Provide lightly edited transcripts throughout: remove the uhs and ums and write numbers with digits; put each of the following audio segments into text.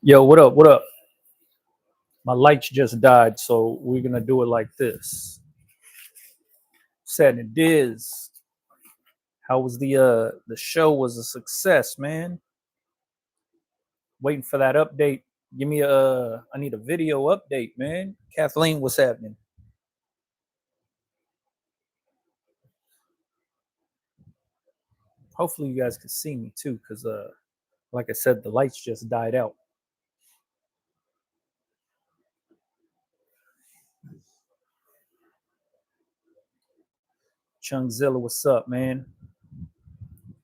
Yo, what up? What up? My lights just died, so we're gonna do it like this. Setting it is. How was the show? Was a success, man. Waiting for that update. Give me a. I need a video update, man. Kathleen, what's happening? Hopefully you guys can see me too, cause like I said, the lights just died out. Chungzilla, what's up, man?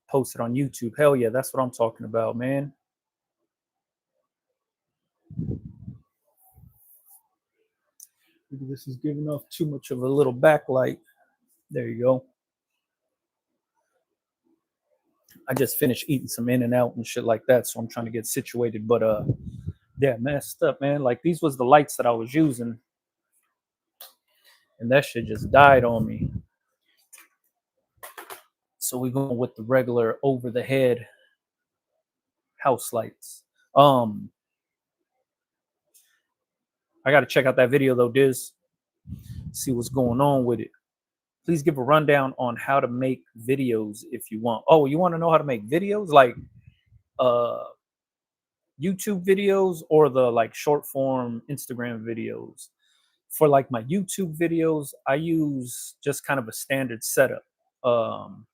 Posted on YouTube. Hell yeah, that's what I'm talking about, man. Maybe this is giving off too much of a little backlight. There you go. I just finished eating some In and Out and shit like that, so I'm trying to get situated. But yeah, messed up, man. Like these was the lights that I was using, and that shit just died on me. So we going with the regular over the head house lights. Um, I got to check out that video though, Diz. See what's going on with it. Please give a rundown on how to make videos if you want. Oh, you want to know how to make videos like uh YouTube videos or the like short form Instagram videos? For like my YouTube videos, I use just kind of a standard setup. Um,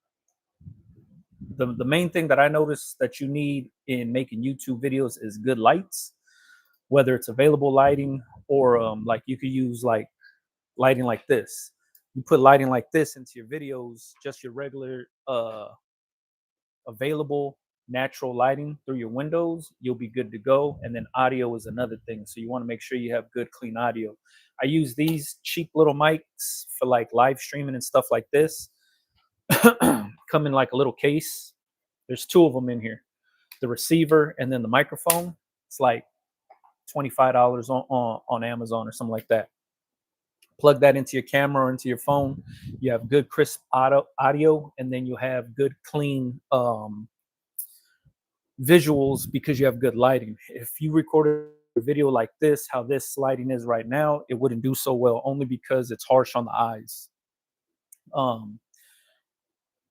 the main thing that I notice that you need in making YouTube videos is good lights, whether it's available lighting or like you could use like lighting like this. You put lighting like this into your videos, just your regular available natural lighting through your windows, you'll be good to go. And then audio is another thing. So you want to make sure you have good, clean audio. I use these cheap little mics for like live streaming and stuff like this. Come in like a little case. There's two of them in here, the receiver and then the microphone. It's like $25 on Amazon or something like that. Plug that into your camera or into your phone. You have good crisp audio, and then you have good clean visuals because you have good lighting. If you recorded a video like this, how this lighting is right now, it wouldn't do so well only because it's harsh on the eyes. Um,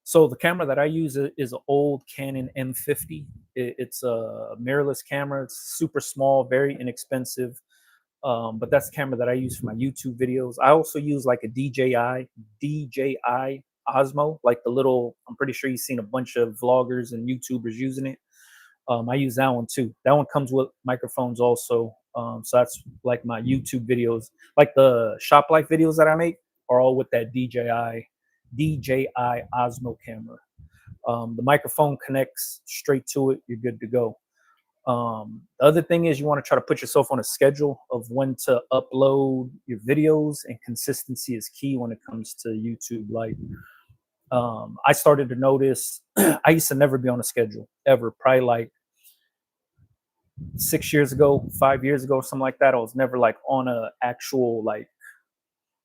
so the camera that I use is an old Canon M50. It's a mirrorless camera. It's super small, very inexpensive. But that's the camera that I use for my YouTube videos. I also use like a DJI Osmo, like the little. I'm pretty sure you've seen a bunch of vloggers and YouTubers using it. I use that one too. That one comes with microphones also. So that's like my YouTube videos, like the shop life videos that I make are all with that DJI Osmo camera. The microphone connects straight to it. You're good to go. The other thing is you want to try to put yourself on a schedule of when to upload your videos, and consistency is key when it comes to YouTube. Like I started to notice I used to never be on a schedule ever. Probably like 6 years ago, 5 years ago, something like that. I was never like on a actual like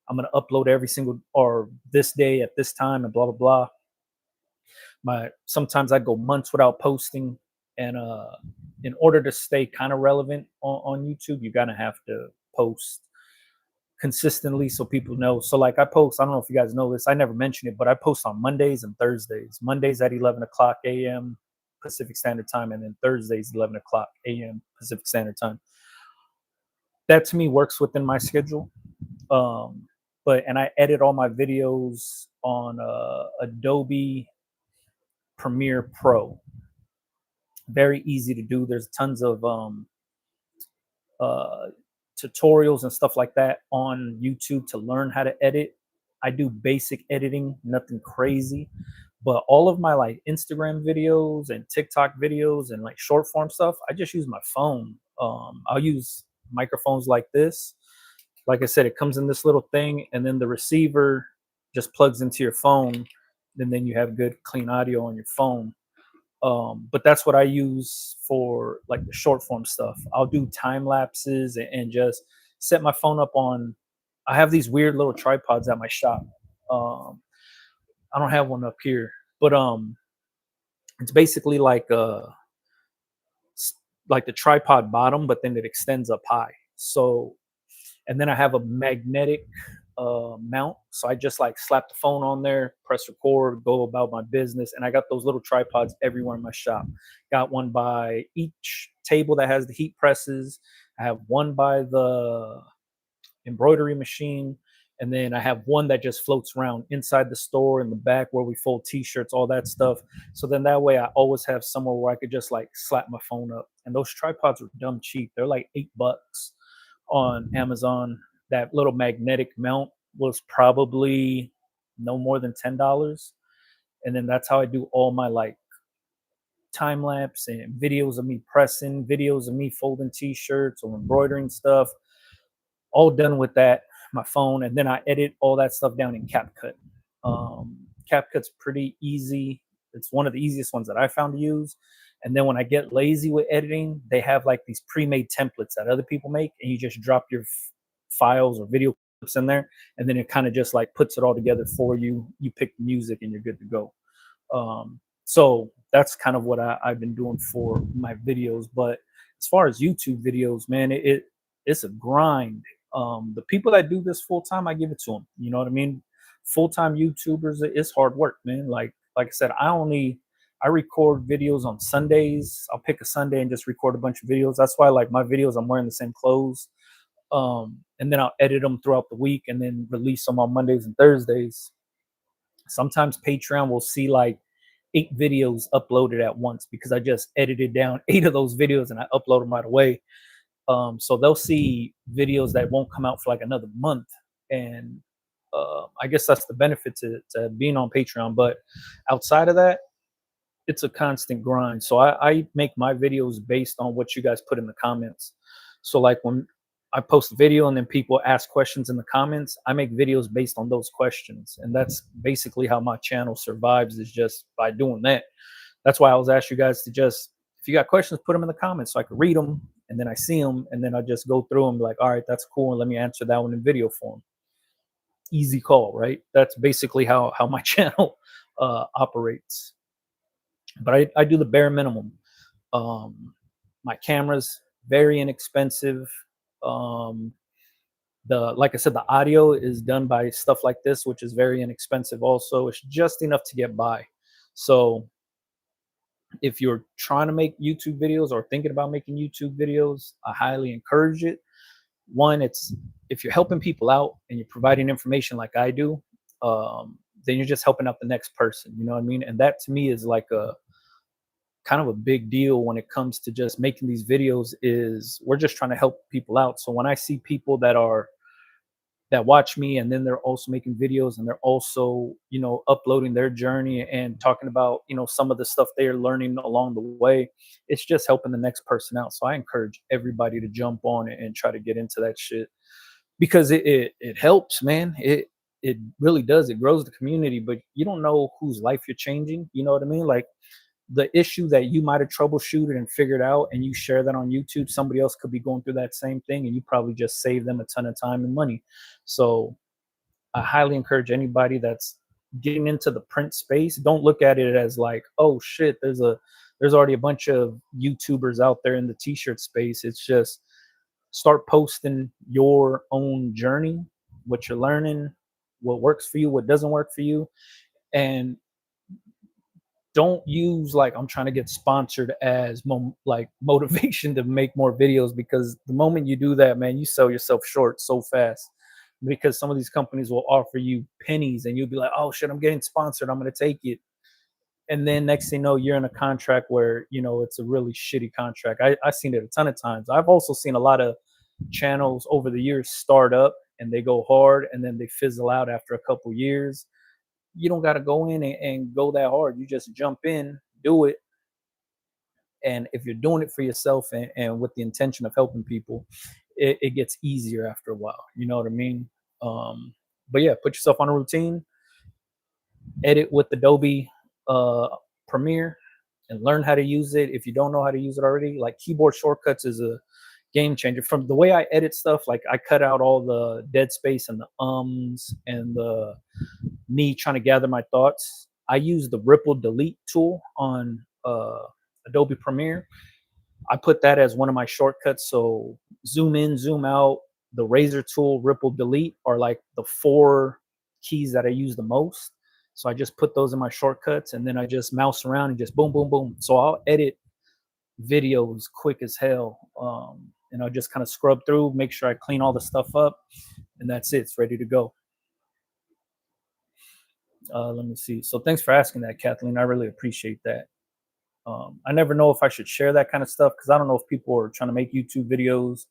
I'm gonna upload every single or this day at this time and blah blah blah. My sometimes I go months without posting, and in order to stay kind of relevant on YouTube, you're gonna have to post consistently so people know. So like I post, I don't know if you guys know this, I never mention it, but I post on Mondays and Thursdays. Mondays at 11 o'clock a.m. Pacific Standard Time, and then Thursdays 11 o'clock a.m. Pacific Standard Time. That to me works within my schedule. And I edit all my videos on Adobe Premiere Pro. Very easy to do. There's tons of uh, tutorials and stuff like that on YouTube to learn how to edit. I do basic editing, nothing crazy, but all of my like Instagram videos and TikTok videos and like short form stuff, I just use my phone. I'll use microphones like this. Like I said, it comes in this little thing, and then the receiver just plugs into your phone, and then you have good clean audio on your phone. But that's what I use for like the short form stuff. I'll do time lapses and just set my phone up on. I have these weird little tripods at my shop. Um, I don't have one up here, but it's basically like like the tripod bottom, but then it extends up high. So, and then I have a magnetic mount. So I just like slap the phone on there, press record, go about my business. And I got those little tripods everywhere in my shop. Got one by each table that has the heat presses. I have one by the embroidery machine. And then I have one that just floats around inside the store in the back where we fold t-shirts, all that stuff. So then that way I always have somewhere where I could just like slap my phone up. And those tripods are dumb cheap. They're like $8 on Amazon. That little magnetic mount was probably no more than $10. And then that's how I do all my like time lapse and videos of me pressing, videos of me folding t-shirts or embroidering stuff, all done with that my phone. And then I edit all that stuff down in CapCut. CapCut's pretty easy. It's one of the easiest ones that I found to use. And then when I get lazy with editing, they have like these pre-made templates that other people make, and you just drop your files or video clips in there, and then it kind of just like puts it all together for you. You pick the music and you're good to go. So that's kind of what I've been doing for my videos. But as far as YouTube videos, man, it's a grind. The people that do this full time, I give it to them. You know what I mean? Full time YouTubers, it's hard work, man. Like I said, I record videos on Sundays. I'll pick a Sunday and just record a bunch of videos. That's why like my videos, I'm wearing the same clothes. And then I'll edit them throughout the week and then release them on Mondays and Thursdays. Sometimes Patreon will see like 8 videos uploaded at once because I just edited down 8 of those videos and I upload them right away. So they'll see videos that won't come out for like another month. And I guess that's the benefit to being on Patreon. But outside of that, it's a constant grind. So I make my videos based on what you guys put in the comments. So like when I post a video and then people ask questions in the comments, I make videos based on those questions. And that's basically how my channel survives, is just by doing that. That's why I was asking you guys to just, if you got questions, put them in the comments so I can read them, and then I see them, and then I just go through them like, all right, that's cool, and let me answer that one in video form. Easy call, right? That's basically how my channel operates. But I do the bare minimum. My camera's very inexpensive. Like I said, the audio is done by stuff like this, which is very inexpensive also. It's just enough to get by. So if you're trying to make YouTube videos or thinking about making YouTube videos, I highly encourage it. One, it's if you're helping people out and you're providing information like I do, then you're just helping out the next person. You know what I mean? And that to me is like a kind of a big deal when it comes to just making these videos, is we're just trying to help people out. So when I see people that watch me and then they're also making videos and they're also, you know, uploading their journey and talking about, you know, some of the stuff they're learning along the way, it's just helping the next person out. So I encourage everybody to jump on it and try to get into that shit, because it helps, man. It really does. It grows the community, but you don't know whose life you're changing. You know what I mean? Like the issue that you might have troubleshooted and figured out and you share that on YouTube, somebody else could be going through that same thing and you probably just save them a ton of time and money. So I highly encourage anybody that's getting into the print space, don't look at it as like, oh shit, there's already a bunch of YouTubers out there in the t-shirt space. It's just start posting your own journey, what you're learning, what works for you, what doesn't work for you. And don't use like I'm trying to get sponsored as like motivation to make more videos, because the moment you do that, man, you sell yourself short so fast, because some of these companies will offer you pennies and you'll be like, oh shit, I'm getting sponsored, I'm going to take it. And then next thing you know, you're in a contract where, you know, it's a really shitty contract. I've seen it a ton of times. I've also seen a lot of channels over the years start up and they go hard and then they fizzle out after a couple years. You don't got to go in and go that hard. You just jump in, do it. And if you're doing it for yourself and with the intention of helping people, it gets easier after a while. You know what I mean? But yeah, put yourself on a routine, edit with Adobe Premiere, and learn how to use it. If you don't know how to use it already, like keyboard shortcuts is a game changer. From the way I edit stuff, like I cut out all the dead space and the ums and the me trying to gather my thoughts. I use the ripple delete tool on Adobe Premiere, I put that as one of my shortcuts. So zoom in, zoom out, the razor tool, ripple, delete are like the four keys that I use the most. So I just put those in my shortcuts and then I just mouse around and just boom, boom, boom. So I'll edit videos quick as hell. And I'll just kind of scrub through, make sure I clean all the stuff up, and that's it. It's ready to go. Let me see. So thanks for asking that, Kathleen. I really appreciate that. I never know if I should share that kind of stuff because I don't know if people are trying to make YouTube videos.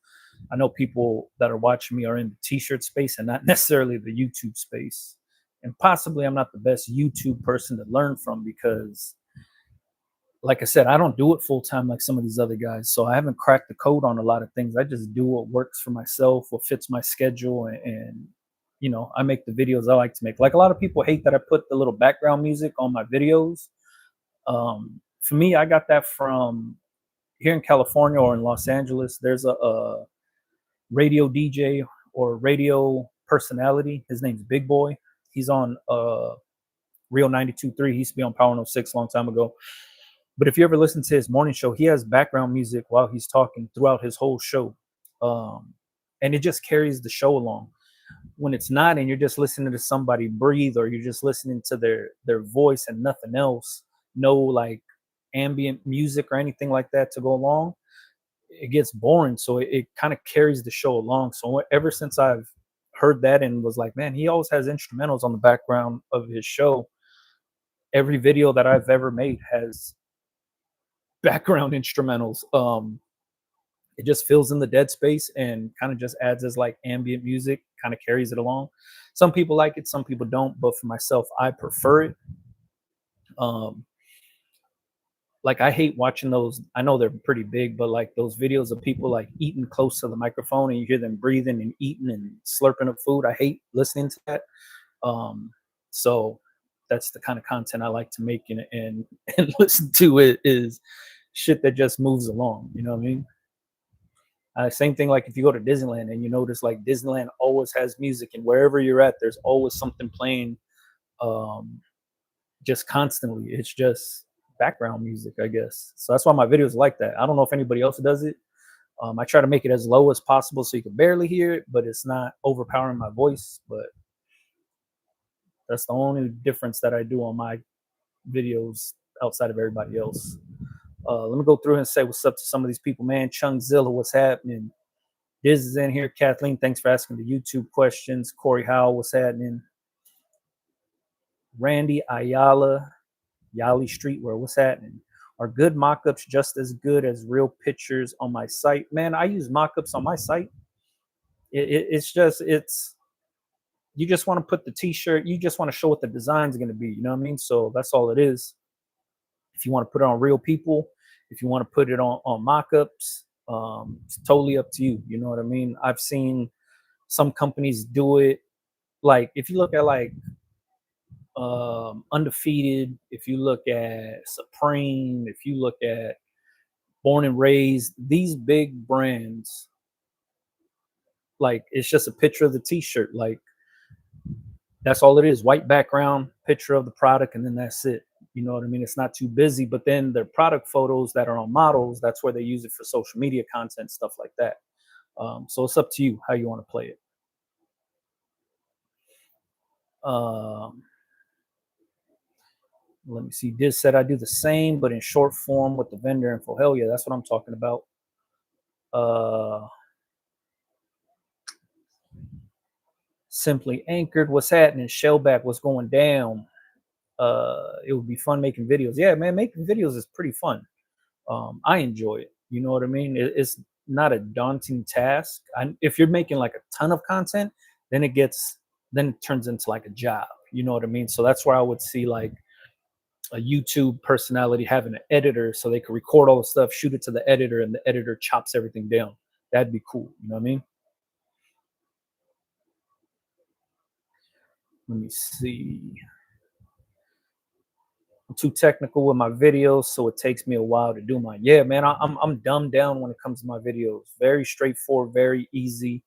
I know people that are watching me are in the t-shirt space and not necessarily the YouTube space. And possibly I'm not the best YouTube person to learn from because, like I said, I don't do it full time like some of these other guys. So I haven't cracked the code on a lot of things. I just do what works for myself, what fits my schedule, and I make the videos I like to make. Like a lot of people hate that I put the little background music on my videos. For me, I got that from here in California or in Los Angeles. There's a radio DJ or radio personality. His name's Big Boy. He's on Real 92.3. He used to be on Power 106 a long time ago. But if you ever listen to his morning show, he has background music while he's talking throughout his whole show. And it just carries the show along. When it's not, and you're just listening to somebody breathe, or you're just listening to their voice and nothing else, no like ambient music or anything like that to go along, it gets boring. So it kind of carries the show along. So ever since I've heard that and was like, man, he always has instrumentals on the background of his show. Every video that I've ever made has background instrumentals. It just fills in the dead space and kind of just adds as like ambient music, kind of carries it along. Some people like it, some people don't, but for myself, I prefer it. Like I hate watching those. I know they're pretty big, but like those videos of people like eating close to the microphone and you hear them breathing and eating and slurping up food. I hate listening to that. So that's the kind of content I like to make and listen to. It is shit that just moves along. You know what I mean? Same thing like if you go to Disneyland and you notice like Disneyland always has music, and wherever you're at, there's always something playing, just constantly. It's just background music, I guess. So that's why my videos are like that. I don't know if anybody else does it. I try to make it as low as possible so you can barely hear it, but it's not overpowering my voice. But that's the only difference that I do on my videos outside of everybody else. Let me go through and say what's up to some of these people, man. Chungzilla, what's happening? Diz is in here. Kathleen, thanks for asking the YouTube questions. Corey Howell, what's happening? Randy Ayala, Yali Streetwear, what's happening? Are good mock-ups just as good as real pictures on my site? Man, I use mock-ups on my site. It's you just want to put the t-shirt, you just want to show what the design's going to be, you know what I mean? So that's all it is. If you want to put it on real people, if you want to put it on mock-ups, it's totally up to you. You know what I mean? I've seen some companies do it. Like if you look at like Undefeated, if you look at Supreme, if you look at Born and Raised, these big brands, like it's just a picture of the t-shirt. Like that's all it is. White background, picture of the product, and then that's it. You know what I mean? It's not too busy, but then their product photos that are on models, that's where they use it for social media content, stuff like that. So it's up to you how you want to play it. Let me see. Diz said I do the same, but in short form with the vendor info. Hell yeah, that's what I'm talking about. Simply Anchored, what's happening? Shellback, what's going down? It would be fun making videos. Yeah, man, making videos is pretty fun. I enjoy it. You know what I mean? It's not a daunting task. If you're making like a ton of content, then it turns into like a job. You know what I mean? So that's where I would see like a YouTube personality having an editor so they could record all the stuff, shoot it to the editor, and the editor chops everything down. That'd be cool. You know what I mean? Let me see. I'm too technical with my videos, so it takes me a while to do mine. Yeah, man, I'm dumbed down when it comes to my videos. Very straightforward, very easy.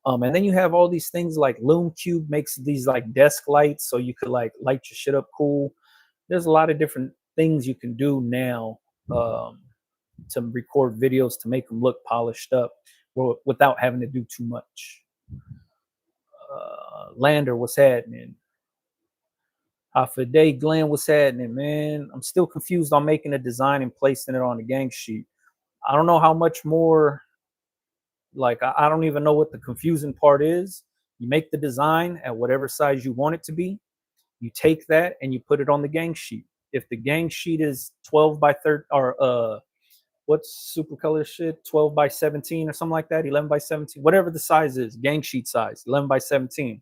And then you have all these things like LoomCube makes these like desk lights, so you could like light your shit up cool. There's a lot of different things you can do now to record videos to make them look polished up without having to do too much. Lander, what's happening? Half a day, Glenn, what's happening, man? I'm still confused on making a design and placing it on the gang sheet. I don't know how much more, like, I don't even know what the confusing part is. You make the design at whatever size you want it to be. You take that and you put it on the gang sheet. If the gang sheet is 12 by 30, or what's super color shit, 12 by 17 or something like that, 11 by 17, whatever the size is, gang sheet size, 11 by 17.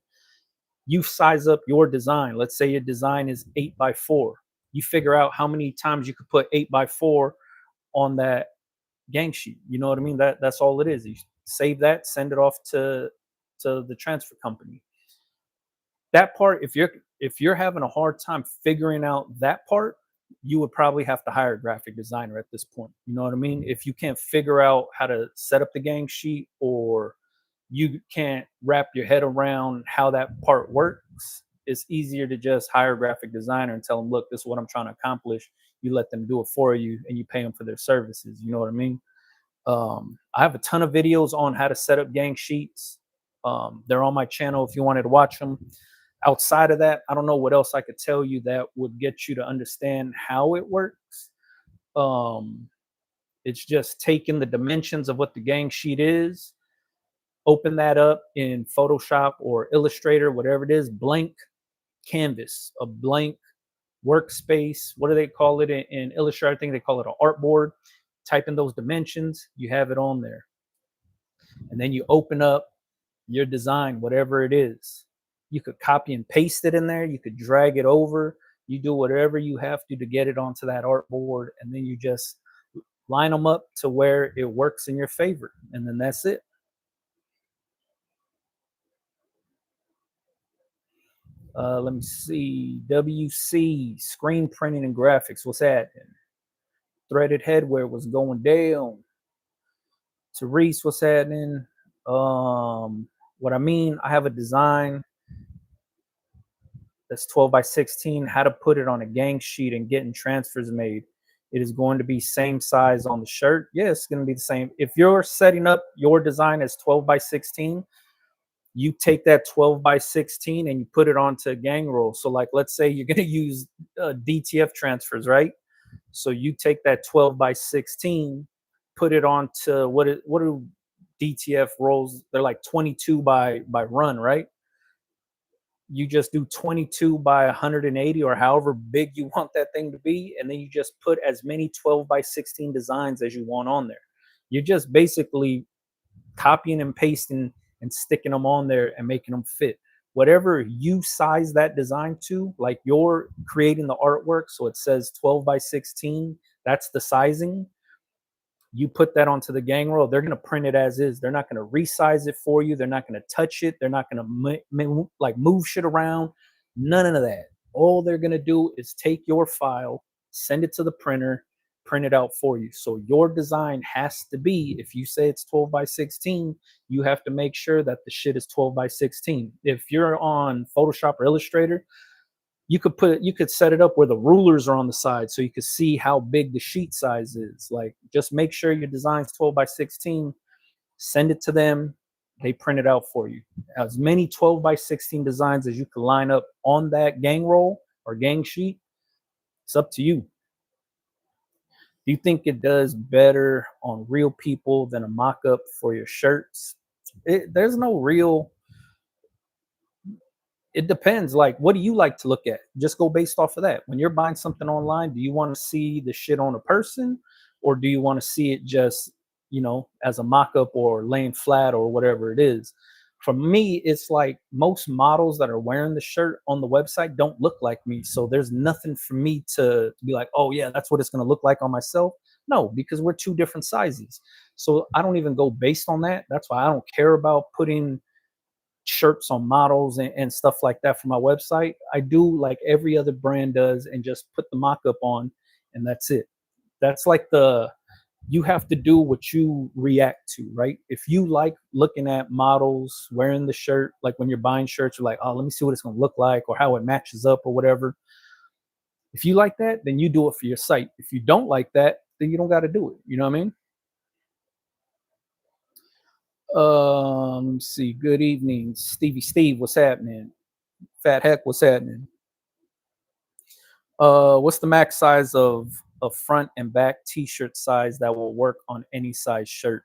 You size up your design. Let's say your design is 8 by 4. You figure out how many times you could put 8 by 4 on that gang sheet. You know what I mean? That's all it is. You save that, send it off to the transfer company. That part, if you're having a hard time figuring out that part, you would probably have to hire a graphic designer at this point. You know what I mean? If you can't figure out how to set up the gang sheet, or you can't wrap your head around how that part works, it's easier to just hire a graphic designer and tell them, look, this is what I'm trying to accomplish. You let them do it for you and you pay them for their services. You know what I mean? I have a ton of videos on how to set up gang sheets. They're on my channel if you wanted to watch them. Outside of that, I don't know what else I could tell you that would get you to understand how it works. It's just taking the dimensions of what the gang sheet is, open that up in Photoshop or Illustrator, whatever it is, blank canvas, a blank workspace. What do they call it in Illustrator? I think they call it an artboard. Type in those dimensions, you have it on there. And then you open up your design, whatever it is. You could copy and paste it in there. You could drag it over. You do whatever you have to get it onto that artboard. And then you just line them up to where it works in your favor. And then that's it. Let me see. WC, screen printing and graphics. What's that? Threaded headwear was going down. Therese, what's happening? What I mean, I have a design that's 12 by 16, how to put it on a gang sheet and getting transfers made. It is going to be same size on the shirt. Yeah, it's going to be the same. If you're setting up your design as 12 by 16, you take that 12 by 16 and you put it onto a gang roll. So like, let's say you're going to use DTF transfers, right? So you take that 12 by 16, put it onto what do DTF rolls? They're like 22 by run, right? You just do 22 by 180 or however big you want that thing to be. And then you just put as many 12 by 16 designs as you want on there. You're just basically copying and pasting and sticking them on there and making them fit. Whatever you size that design to, like you're creating the artwork, so it says 12 by 16, that's the sizing. You put that onto the gang roll, they're going to print it as is. They're not going to resize it for you. They're not going to touch it. They're not going to move shit around. None of that. All they're going to do is take your file, send it to the printer, print it out for you. So your design has to be, if you say it's 12 by 16, you have to make sure that the shit is 12 by 16. If you're on Photoshop or Illustrator, you could set it up where the rulers are on the side so you could see how big the sheet size is. Like, just make sure your design's 12 by 16, send it to them, they print it out for you. As many 12 by 16 designs as you can line up on that gang roll or gang sheet, it's up to you. Do you think it does better on real people than a mock-up for your shirts? There's no real, it depends. Like, what do you like to look at? Just go based off of that. When you're buying something online, do you want to see the shit on a person, or do you want to see it just, as a mock-up or laying flat or whatever it is? For me, it's like most models that are wearing the shirt on the website don't look like me. So there's nothing for me to be like, oh yeah, that's what it's going to look like on myself. No, because we're two different sizes. So I don't even go based on that. That's why I don't care about putting shirts on models and stuff like that for my website. I do like every other brand does and just put the mock-up on, and that's it. That's like you have to do what you react to, right? If you like looking at models wearing the shirt, like when you're buying shirts, you're like, oh, let me see what it's going to look like or how it matches up or whatever. If you like that, then you do it for your site. If you don't like that, then you don't got to do it. You know what I mean? See. Good evening, Stevie Steve. What's happening? Fat Heck. What's happening? What's the max size of a front and back T-shirt size that will work on any size shirt?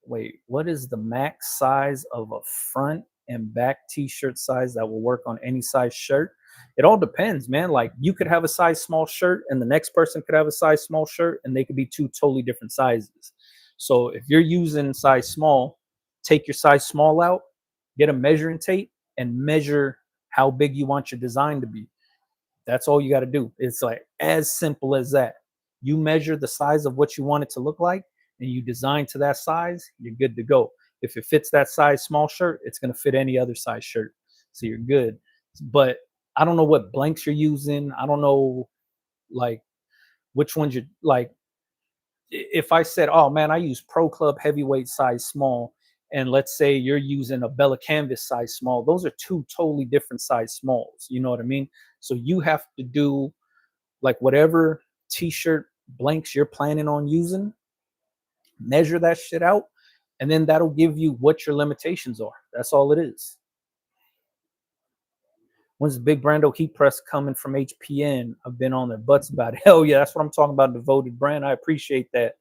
Wait, what is the max size of a front and back T-shirt size that will work on any size shirt? It all depends, man. Like you could have a size small shirt, and the next person could have a size small shirt, and they could be two totally different sizes. So if you're using size small, take your size small out, get a measuring tape, and measure how big you want your design to be. That's all you got to do. It's like as simple as that. You measure the size of what you want it to look like and you design to that size, you're good to go. If it fits that size small shirt, it's going to fit any other size shirt. So you're good. But I don't know what blanks you're using. I don't know like which ones you like. If I said, "Oh man, I use Pro Club heavyweight size small," and let's say you're using a Bella Canvas size small, those are two totally different size smalls. You know what I mean? So you have to do like whatever t-shirt blanks you're planning on using, measure that shit out, and then that'll give you what your limitations are. That's all it is. When's the big Brando heat press coming from HPN? I've been on their butts about it. Hell yeah, that's what I'm talking about. Devoted brand. I appreciate that.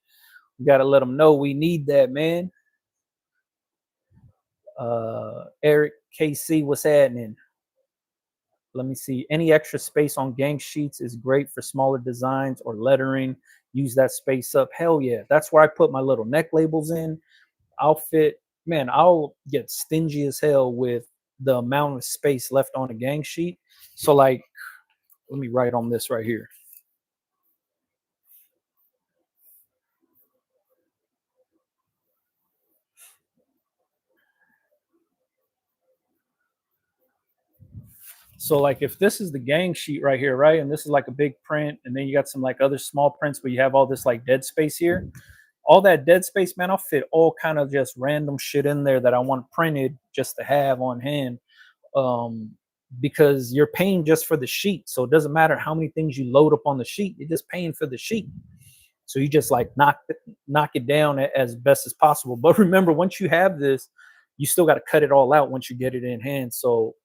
We got to let them know we need that, man. Eric KC, what's happening? Let me see. Any extra space on gang sheets is great for smaller designs or lettering. Use that space up. Hell yeah. That's where I put my little neck labels in. I'll fit, man, I'll get stingy as hell with the amount of space left on a gang sheet. So, like, let me write on this right here. So like if this is the gang sheet right here, right? And this is like a big print, and then you got some like other small prints, but you have all this like dead space here. All that dead space, man, I'll fit all kind of just random shit in there that I want printed just to have on hand. Um, because you're paying just for the sheet. So it doesn't matter how many things you load up on the sheet, you're just paying for the sheet. So you just like knock it down as best as possible. But remember, once you have this, you still got to cut it all out once you get it in hand. So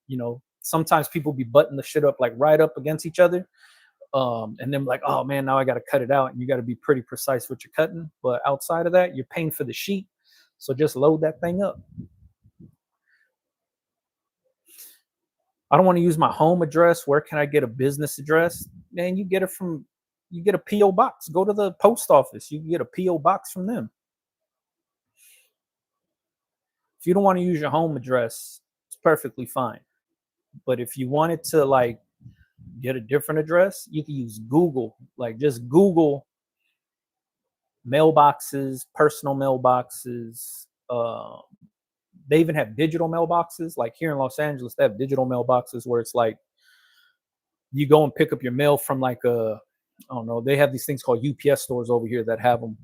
sometimes people be butting the shit up like right up against each other, and then like, oh man, now I got to cut it out, and you got to be pretty precise what you're cutting. But outside of that, you're paying for the sheet, so just load that thing up. I don't want to use my home address. Where can I get a business address? Man, you get a PO box. Go to the post office. You can get a PO box from them. If you don't want to use your home address, it's perfectly fine. But if you wanted to like get a different address, you can use Google. Like just Google mailboxes, personal mailboxes. They even have digital mailboxes. Like here in Los Angeles, they have digital mailboxes where it's like you go and pick up your mail from like I don't know. They have these things called UPS stores over here that have them.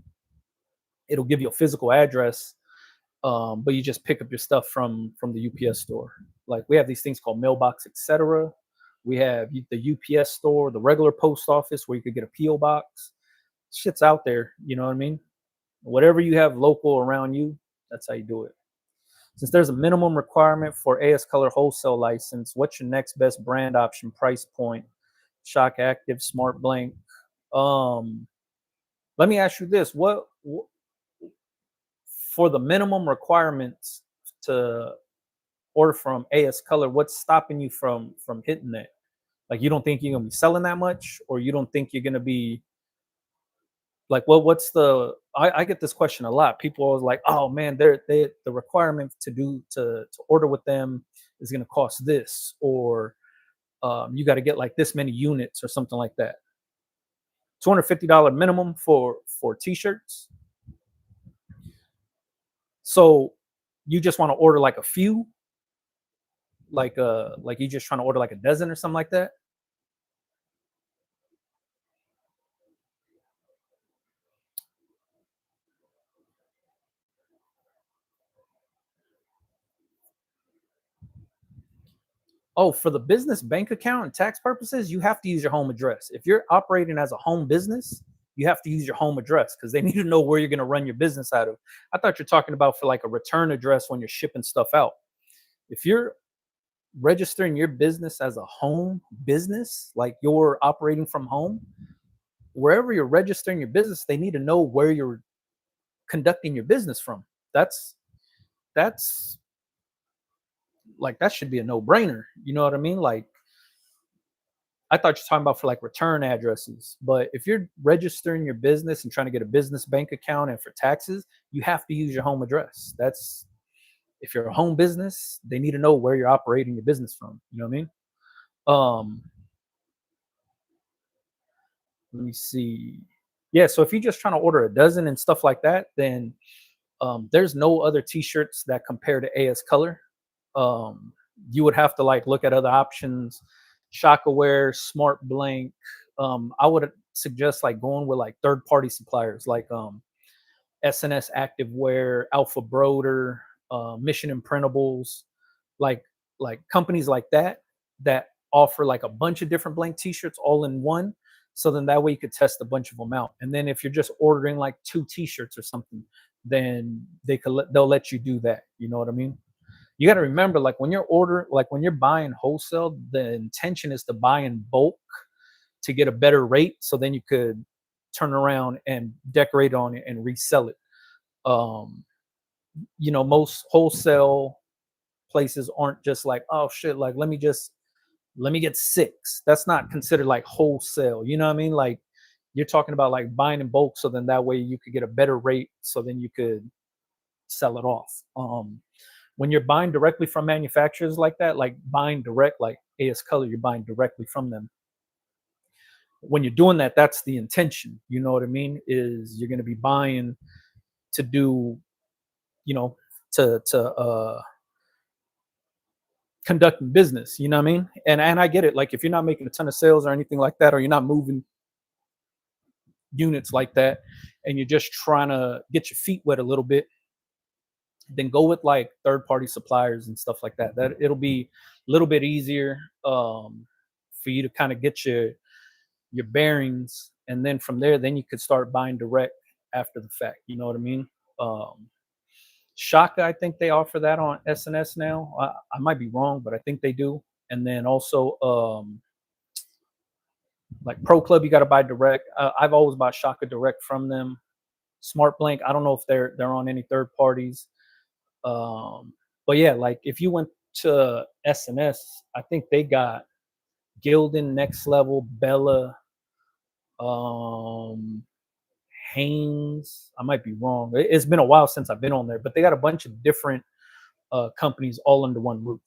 It'll give you a physical address, but you just pick up your stuff from the UPS store. Like we have these things called mailbox, etc. We have the UPS store, the regular post office where you could get a PO box. Shit's out there, you know what I mean? Whatever you have local around you, that's how you do it. Since there's a minimum requirement for AS Color wholesale license, what's your next best brand option price point? Shock Active, Smart Blank. Um, Let me ask you this: what for the minimum requirements to order from AS Color? What's stopping you from hitting that? Like, you don't think you're gonna be selling that much, or you don't think you're gonna be like, well, what's the? I get this question a lot. People always like, oh man, the requirement to order with them is gonna cost this, or you got to get like this many units or something like that. $250 minimum for t-shirts. So you just want to order like a few, like you just trying to order like a dozen or something like that. Oh, for the business bank account and tax purposes, you have to use your home address. If you're operating as a home business, you have to use your home address because they need to know where you're going to run your business out of. I thought you're talking about for like a return address when you're shipping stuff out. If you're registering your business as a home business, like you're operating from home, wherever you're registering your business, they need to know where you're conducting your business from. That's like that should be a no-brainer. You know what I mean? Like I thought you're talking about for like return addresses, but if you're registering your business and trying to get a business bank account and for taxes, you have to use your home address. That's if you're a home business, they need to know where you're operating your business from. You know what I mean? Um, let me see. Yeah, so if you're just trying to order a dozen and stuff like that, then there's no other t-shirts that compare to AS Color. You would have to like look at other options, Shockaware, Smart Blank. I would suggest like going with like third-party suppliers like SNS Activewear, Alpha Broder, Mission Imprintables, like companies like that that offer like a bunch of different blank t-shirts all in one. So then that way you could test a bunch of them out. And then if you're just ordering like 2 t-shirts or something, then they'll let you do that. You know what I mean? You got to remember, like when you're buying wholesale, the intention is to buy in bulk to get a better rate. So then you could turn around and decorate on it and resell it. Um, most wholesale places aren't just like, oh shit, like let me get 6. That's not considered like wholesale. You know what I mean? Like you're talking about like buying in bulk, so then that way you could get a better rate, so then you could sell it off. When you're buying directly from manufacturers like that, like buying direct, like AS Color, you're buying directly from them. When you're doing that, that's the intention. You know what I mean? Is you're going to be buying to do, you know, to conducting business. You know what I mean? And I get it. Like if you're not making a ton of sales or anything like that, or you're not moving units like that, and you're just trying to get your feet wet a little bit, then go with like third party suppliers and stuff like that. That it'll be a little bit easier for you to kind of get your bearings, and then from there, then you could start buying direct after the fact. You know what I mean? Shaka, I think they offer that on SNS now. I might be wrong, but I think they do. And then also like Pro Club, you got to buy direct. I've always bought Shaka direct from them. Smart Blank, I don't know if they're on any third parties. But yeah, like if you went to SNS, I think they got Gildan, Next Level, Bella, Hanes. I might be wrong. It's been a while since I've been on there, but they got a bunch of different companies all under one roof.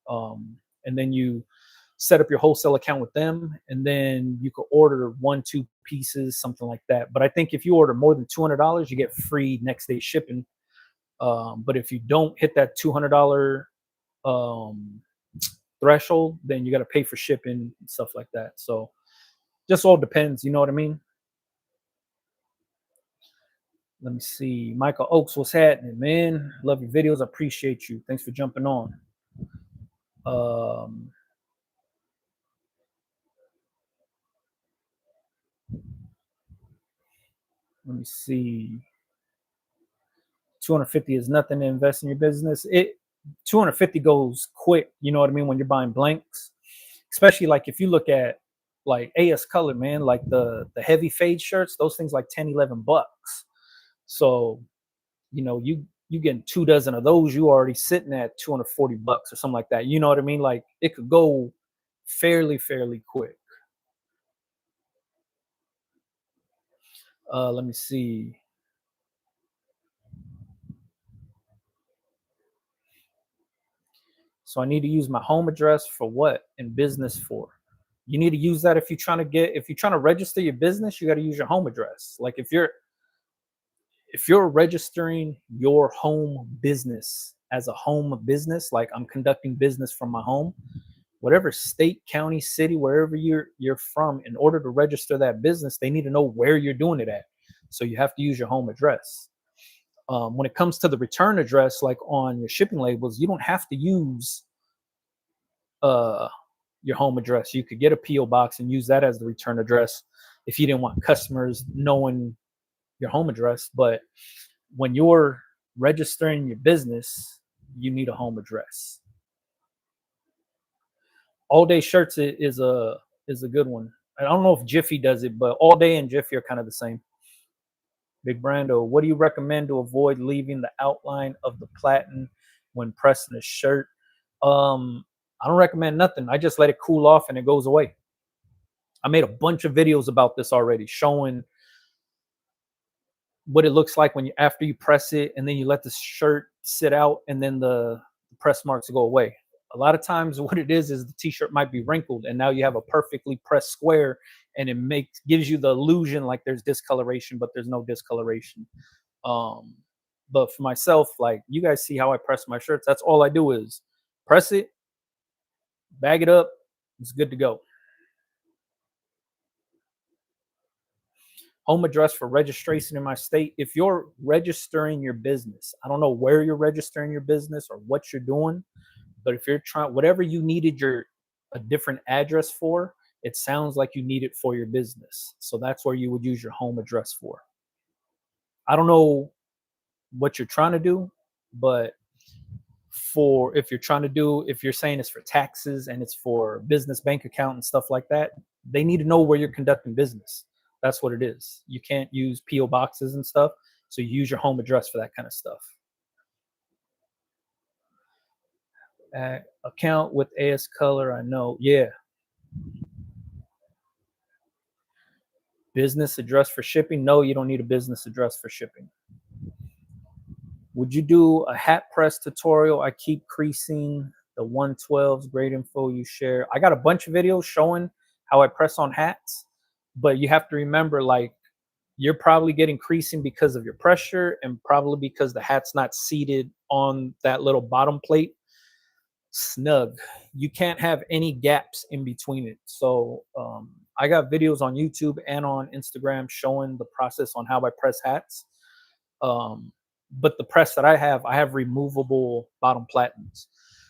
And then you set up your wholesale account with them, and then you could order 1-2 pieces, something like that. But I think if you order more than $200, you get free next day shipping. But if you don't hit that $200 threshold, then you got to pay for shipping and stuff like that. So just all depends. You know what I mean? Let me see. Michael Oaks, what's happening, man? Love your videos. I appreciate you. Thanks for jumping on. Let me see. 250 is nothing to invest in your business. 250 goes quick. You know what I mean? When you're buying blanks, especially like if you look at like AS Color, man, like the heavy fade shirts, those things like 10-11 bucks. So you getting 2 dozen of those, you already sitting at 240 bucks or something like that. You know what I mean? Like it could go fairly quick. Let me see. So I need to use my home address for what? In business for? You need to use that if you're trying to register your business, you got to use your home address. Like if you're registering your home business as a home business, like I'm conducting business from my home, whatever state, county, city, wherever you're from, in order to register that business, they need to know where you're doing it at. So you have to use your home address. When it comes to the return address, like on your shipping labels, you don't have to use your home address. You could get a PO box and use that as the return address. if you didn't want customers knowing your home address. But when you're registering your business, you need a home address. All day shirts is a good one. I don't know if Jiffy does it, but All Day and Jiffy are kind of the same. Big Brando, what do you recommend to avoid leaving the outline of the platen when pressing a shirt? I don't recommend nothing. I just let it cool off and it goes away. I made a bunch of videos about this already, showing what it looks like when you after you press it and then you let the shirt sit out and then the press marks go away. A lot of times what it is the t-shirt might be wrinkled and now you have a perfectly pressed square and it makes gives you the illusion like there's discoloration, but there's no discoloration. Um, but for myself, like you guys see how I press my shirts, that's all I do is press it, bag it up, it's good to go. Home address for registration in my state. If you're registering your business, I don't know where you're registering your business or what you're doing, but if you're trying whatever you needed your a different address for, it sounds like you need it for your business. So that's where you would use your home address for. I don't know what you're trying to do, but for if you're saying it's for taxes and it's for business bank account and stuff like that, they need to know where you're conducting business. That's what it is. You can't use PO boxes and stuff, so you use your home address for that kind of stuff. Account with AS Color, I know. Yeah. Business address for shipping? No, you don't need a business address for shipping. Would you do a hat press tutorial? I keep creasing the 112s. Great info you share. I got a bunch of videos showing how I press on hats, but you have to remember, like, you're probably getting creasing because of your pressure and probably because the hat's not seated on that little bottom plate snug. You can't have any gaps in between it. So I got videos on YouTube and on Instagram showing the process on how I press hats. Um, but the press that I have removable bottom platens.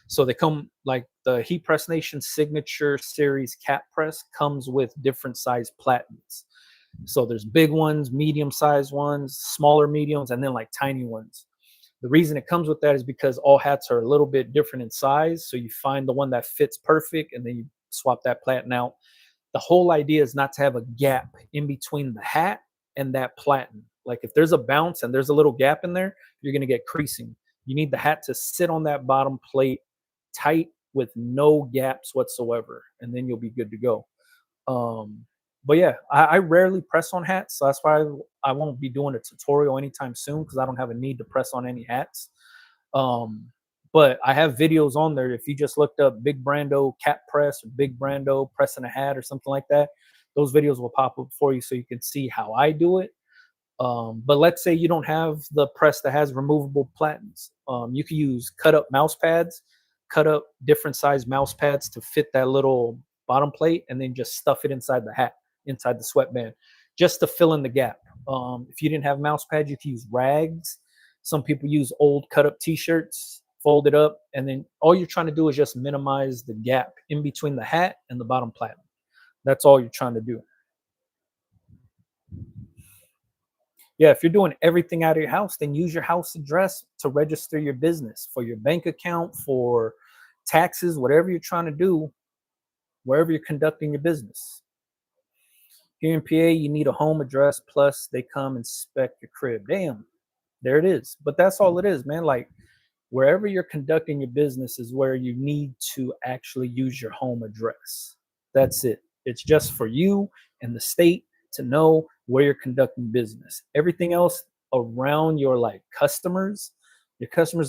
So they come like the Heat Press Nation Signature Series Cap Press comes with different size platens. So there's big ones, medium sized ones, smaller mediums, and then like tiny ones. The reason it comes with that is because all hats are a little bit different in size. So you find the one that fits perfect and then you swap that platen out. The whole idea is not to have a gap in between the hat and that platen. Like if there's a bounce and there's a little gap in there, you're going to get creasing. You need the hat to sit on that bottom plate tight with no gaps whatsoever, and then you'll be good to go. But yeah, I rarely press on hats, so that's why I won't be doing a tutorial anytime soon because I don't have a need to press on any hats. Um, but I have videos on there. If you just looked up Big Brando cap press or Big Brando pressing a hat or something like that, those videos will pop up for you so you can see how I do it. But let's say you don't have the press that has removable platens. You can use cut up mouse pads, cut up different size mouse pads to fit that little bottom plate, and then just stuff it inside the hat, inside the sweatband, just to fill in the gap. If you didn't have mouse pads, you can use rags. Some people use old cut up t-shirts, fold it up, and then all you're trying to do is just minimize the gap in between the hat and the bottom platen. That's all you're trying to do. Yeah, if you're doing everything out of your house, then use your house address to register your business for your bank account, for taxes, whatever you're trying to do, wherever you're conducting your business. Here in PA, you need a home address, plus they come inspect your crib. Damn, there it is. But that's all it is, man. Like wherever you're conducting your business is where you need to actually use your home address. That's it. It's just for you and the state to know where you're conducting business. Everything else around your customers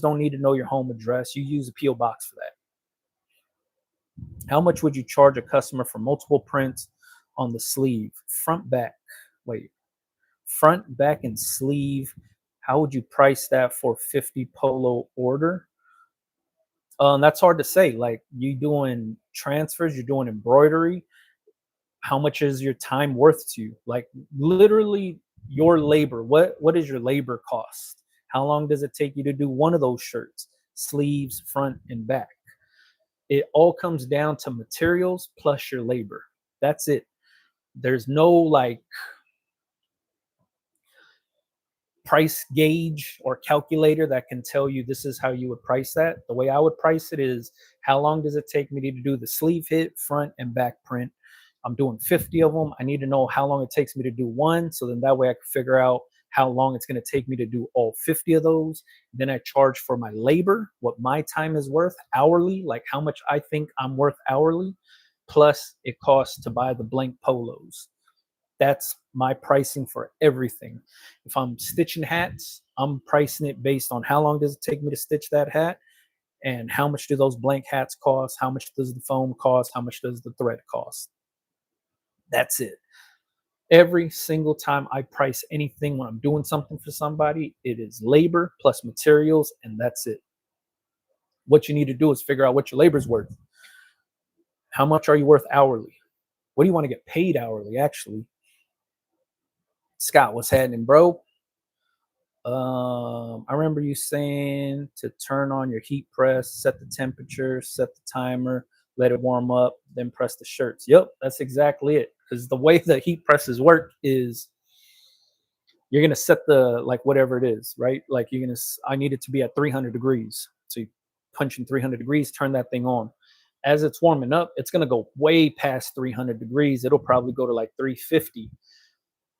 don't need to know your home address. You use a PO box for that. How much would you charge a customer for multiple prints on the sleeve, front, back? Wait, front, back, and sleeve. How would you price that for 50 polo order? That's hard to say. Like you doing transfers, you're doing embroidery. How much is your time worth to you? Like literally your labor. What is your labor cost? How long does it take you to do one of those shirts, sleeves, front and back? It all comes down to materials plus your labor. That's it. There's no like price gauge or calculator that can tell you this is how you would price that. The way I would price it is how long does it take me to do the sleeve hit, front, and back print. I'm doing 50 of them. I need to know how long it takes me to do one. So then that way I can figure out how long it's going to take me to do all 50 of those. Then I charge for my labor, what my time is worth hourly, like how much I think I'm worth hourly, plus it costs to buy the blank polos. That's my pricing for everything. If I'm stitching hats, I'm pricing it based on how long does it take me to stitch that hat and how much do those blank hats cost, how much does the foam cost, how much does the thread cost. That's it. Every single time I price anything when I'm doing something for somebody, it is labor plus materials, and that's it. What you need to do is figure out what your labor's worth. How much are you worth hourly? What do you want to get paid hourly, actually? Scott, what's happening, bro? I remember you saying to turn on your heat press, set the temperature, set the timer, let it warm up, then press the shirts. Yep, that's exactly it. Because the way the heat presses work is you're gonna set the like whatever it is, right? Like you're gonna I need it to be at 300 degrees. So you punch in 300 degrees, turn that thing on. As it's warming up, it's gonna go way past 300 degrees. It'll probably go to like 350.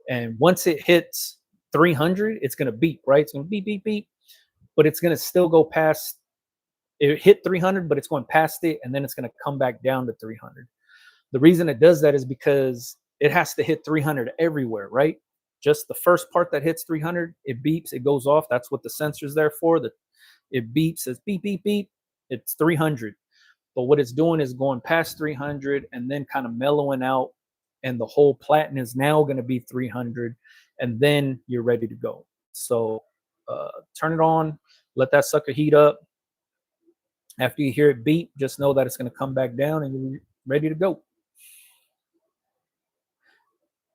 And once it hits 300, it's gonna beep, right? It's gonna beep, beep, beep, but it's gonna still go past. It hit 300, but it's going past it, and then it's gonna come back down to 300. The reason it does that is because it has to hit 300 everywhere, right? Just the first part that hits 300, it beeps, it goes off. That's what the sensor's there for. That it beeps, says beep, beep, beep. It's 300. But what it's doing is going past 300 and then kind of mellowing out, and the whole platen is now going to be 300, and then you're ready to go. So turn it on, let that sucker heat up. After you hear it beep, just know that it's going to come back down and you're ready to go.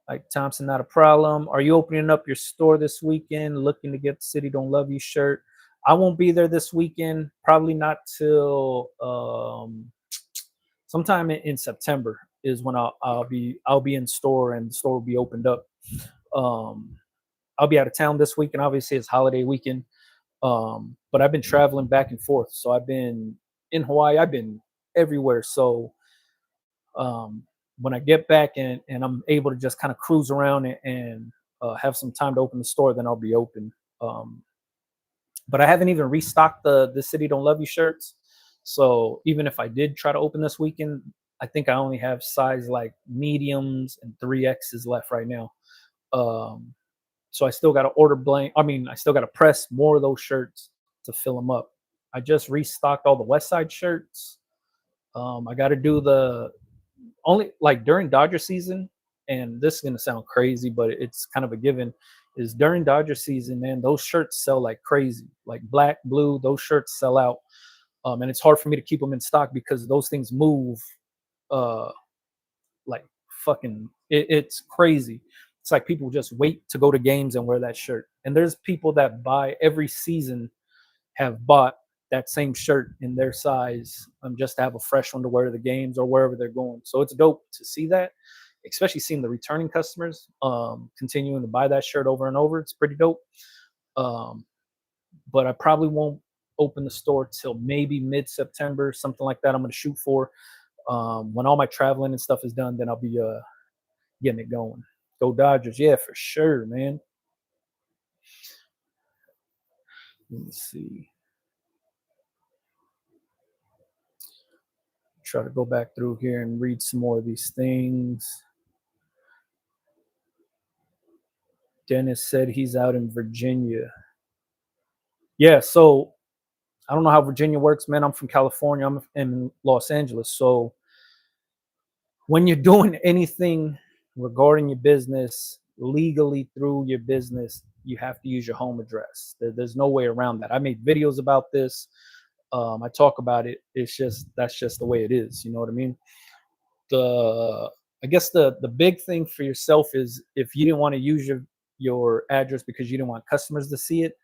Like Thompson, not a problem. Are you opening up your store this weekend? Looking to get the City Don't Love You shirt. I won't be there this weekend. Probably not till sometime in September is when I'll be in store, and the store will be opened up. Um, I'll be out of town this week, and obviously it's holiday weekend. But I've been traveling back and forth. So I've been in Hawaii. I've been everywhere. So um, when I get back and I'm able to just kind of cruise around and have some time to open the store, then I'll be open. But I haven't even restocked the City Don't Love You shirts. So even if I did try to open this weekend, I think I only have size like mediums and 3X's left right now. Um, so I still got to order blank. I mean, I still got to press more of those shirts to fill them up. I just restocked all the West Side shirts. I got to do the only like during Dodger season, and this is gonna sound crazy, but it's kind of a given. Is during Dodger season, man, those shirts sell like crazy. Like black, blue, those shirts sell out. And it's hard for me to keep them in stock because those things move uh like fucking it's crazy. It's like people just wait to go to games and wear that shirt. And there's people that buy every season have bought that same shirt in their size just to have a fresh one to wear to the games or wherever they're going. So it's dope to see that, especially seeing the returning customers continuing to buy that shirt over and over. It's pretty dope. Um, but I probably won't open the store till maybe mid-September, something like that. I'm going to shoot for when all my traveling and stuff is done. Then I'll be getting it going. Go Dodgers, yeah, for sure, man. Let me see. Try to go back through here and read some more of these things. Dennis said he's out in Virginia. Yeah, so I don't know how Virginia works, man. I'm from California. I'm in Los Angeles. So when you're doing anything regarding your business legally through your business, you have to use your home address. There's no way around that. I made videos about this. I talk about it. It's just that's just the way it is. You know what I mean? The I guess the big thing for yourself is if you didn't want to use your address because you didn't want customers to see it,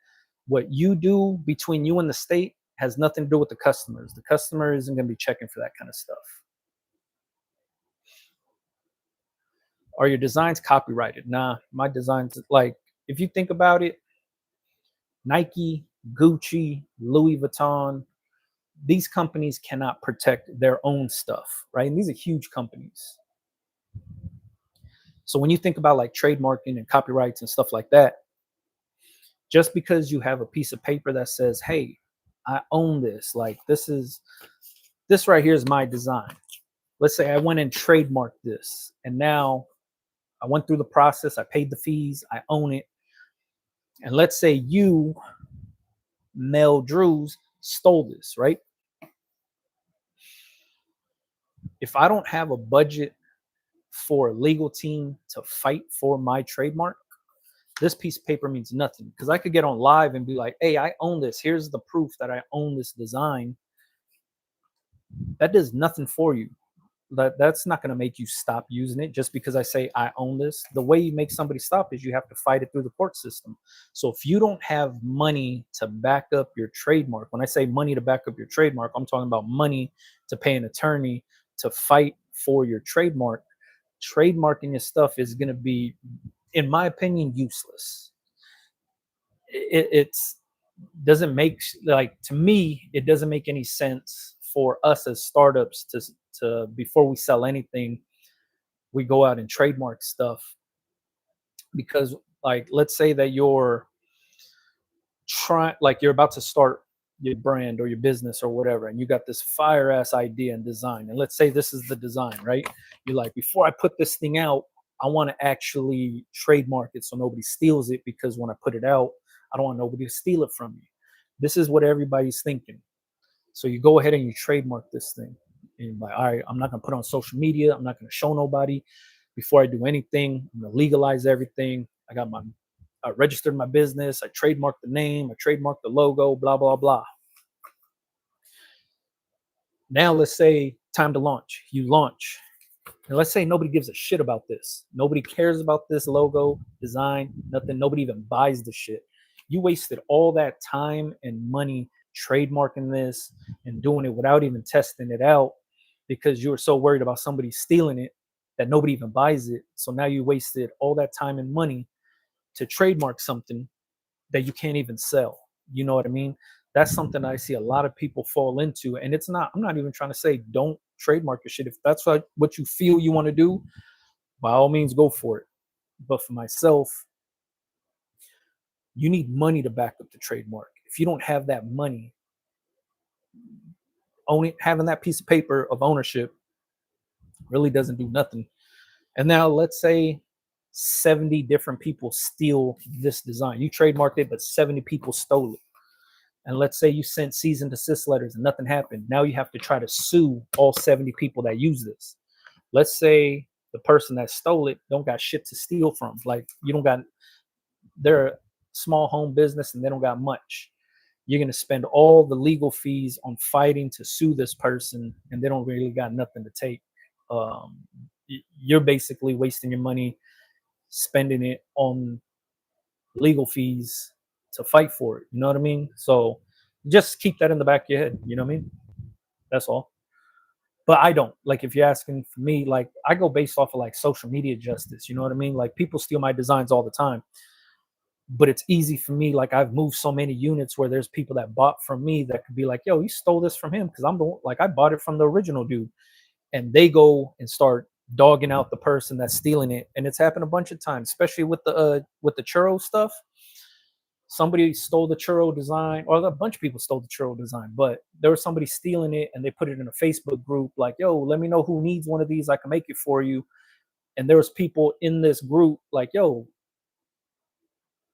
what you do between you and the state has nothing to do with the customers. The customer isn't going to be checking for that kind of stuff. Are your designs copyrighted? Nah, my designs, like, if you think about it, Nike, Gucci, Louis Vuitton, these companies cannot protect their own stuff, right? And these are huge companies. So when you think about like trademarking and copyrights and stuff like that, just because you have a piece of paper that says, "Hey, I own this," like this right here is my design. Let's say I went and trademarked this, and now I went through the process, I paid the fees, I own it. And let's say you, Mel Drews, stole this, right? If I don't have a budget for a legal team to fight for my trademark, this piece of paper means nothing, because I could get on live and be like, "Hey, I own this. Here's the proof that I own this design." That does nothing for you. That's not going to make you stop using it just because I say I own this. The way you make somebody stop is you have to fight it through the court system. So if you don't have money to back up your trademark, when I say money to back up your trademark, I'm talking about money to pay an attorney to fight for your trademark. Trademarking your stuff is going to be, in my opinion, useless. It's doesn't make, like, to me, it doesn't make any sense for us as startups to before we sell anything, we go out and trademark stuff. Because, like, let's say that you're trying, like, you're about to start your brand or your business or whatever, and you got this fire ass idea and design, and let's say this is the design, right? You're like, before I put this thing out, I want to actually trademark it so nobody steals it, because when I put it out, I don't want nobody to steal it from me. This is what everybody's thinking. So you go ahead and you trademark this thing. And you're like, all right, I'm not gonna put it on social media. I'm not gonna show nobody. Before I do anything, I'm gonna legalize everything. I registered my business. I trademarked the name. I trademarked the logo. Blah blah blah. Now let's say time to launch. You launch, and let's say nobody gives a shit about this. Nobody cares about this logo, design, nothing. Nobody even buys the shit. You wasted all that time and money trademarking this and doing it without even testing it out, because you were so worried about somebody stealing it that nobody even buys it. So now you wasted all that time and money to trademark something that you can't even sell. You know what I mean? That's something I see a lot of people fall into. And it's not, I'm not even trying to say don't trademark your shit. If that's what you feel you want to do, by all means, go for it. But for myself, you need money to back up the trademark. If you don't have that money, owning, having that piece of paper of ownership really doesn't do nothing. And now let's say 70 different people steal this design. You trademarked it, but 70 people stole it. And let's say you sent cease and desist letters and nothing happened. Now you have to try to sue all 70 people that use this. Let's say the person that stole it don't got shit to steal from. Like, you don't got, they're a small home business and they don't got much. You're going to spend all the legal fees on fighting to sue this person, and they don't really got nothing to take. Um, you're basically wasting your money spending it on legal fees to fight for it. You know what I mean? So just keep that in the back of your head. You know what I mean? That's all. But I don't, like, if you're asking for me, like, I go based off of like social media justice. You know what I mean? Like, people steal my designs all the time, but it's easy for me. Like, I've moved so many units where there's people that bought from me that could be like, "Yo, you stole this from him," because I'm the like, I bought it from the original dude, and they go and start dogging out the person that's stealing it. And it's happened a bunch of times, especially with the churro stuff. Somebody stole the churro design, or a bunch of people stole the churro design, but there was somebody stealing it and they put it in a Facebook group like, "Yo, let me know who needs one of these, I can make it for you." And there was people in this group like, "Yo,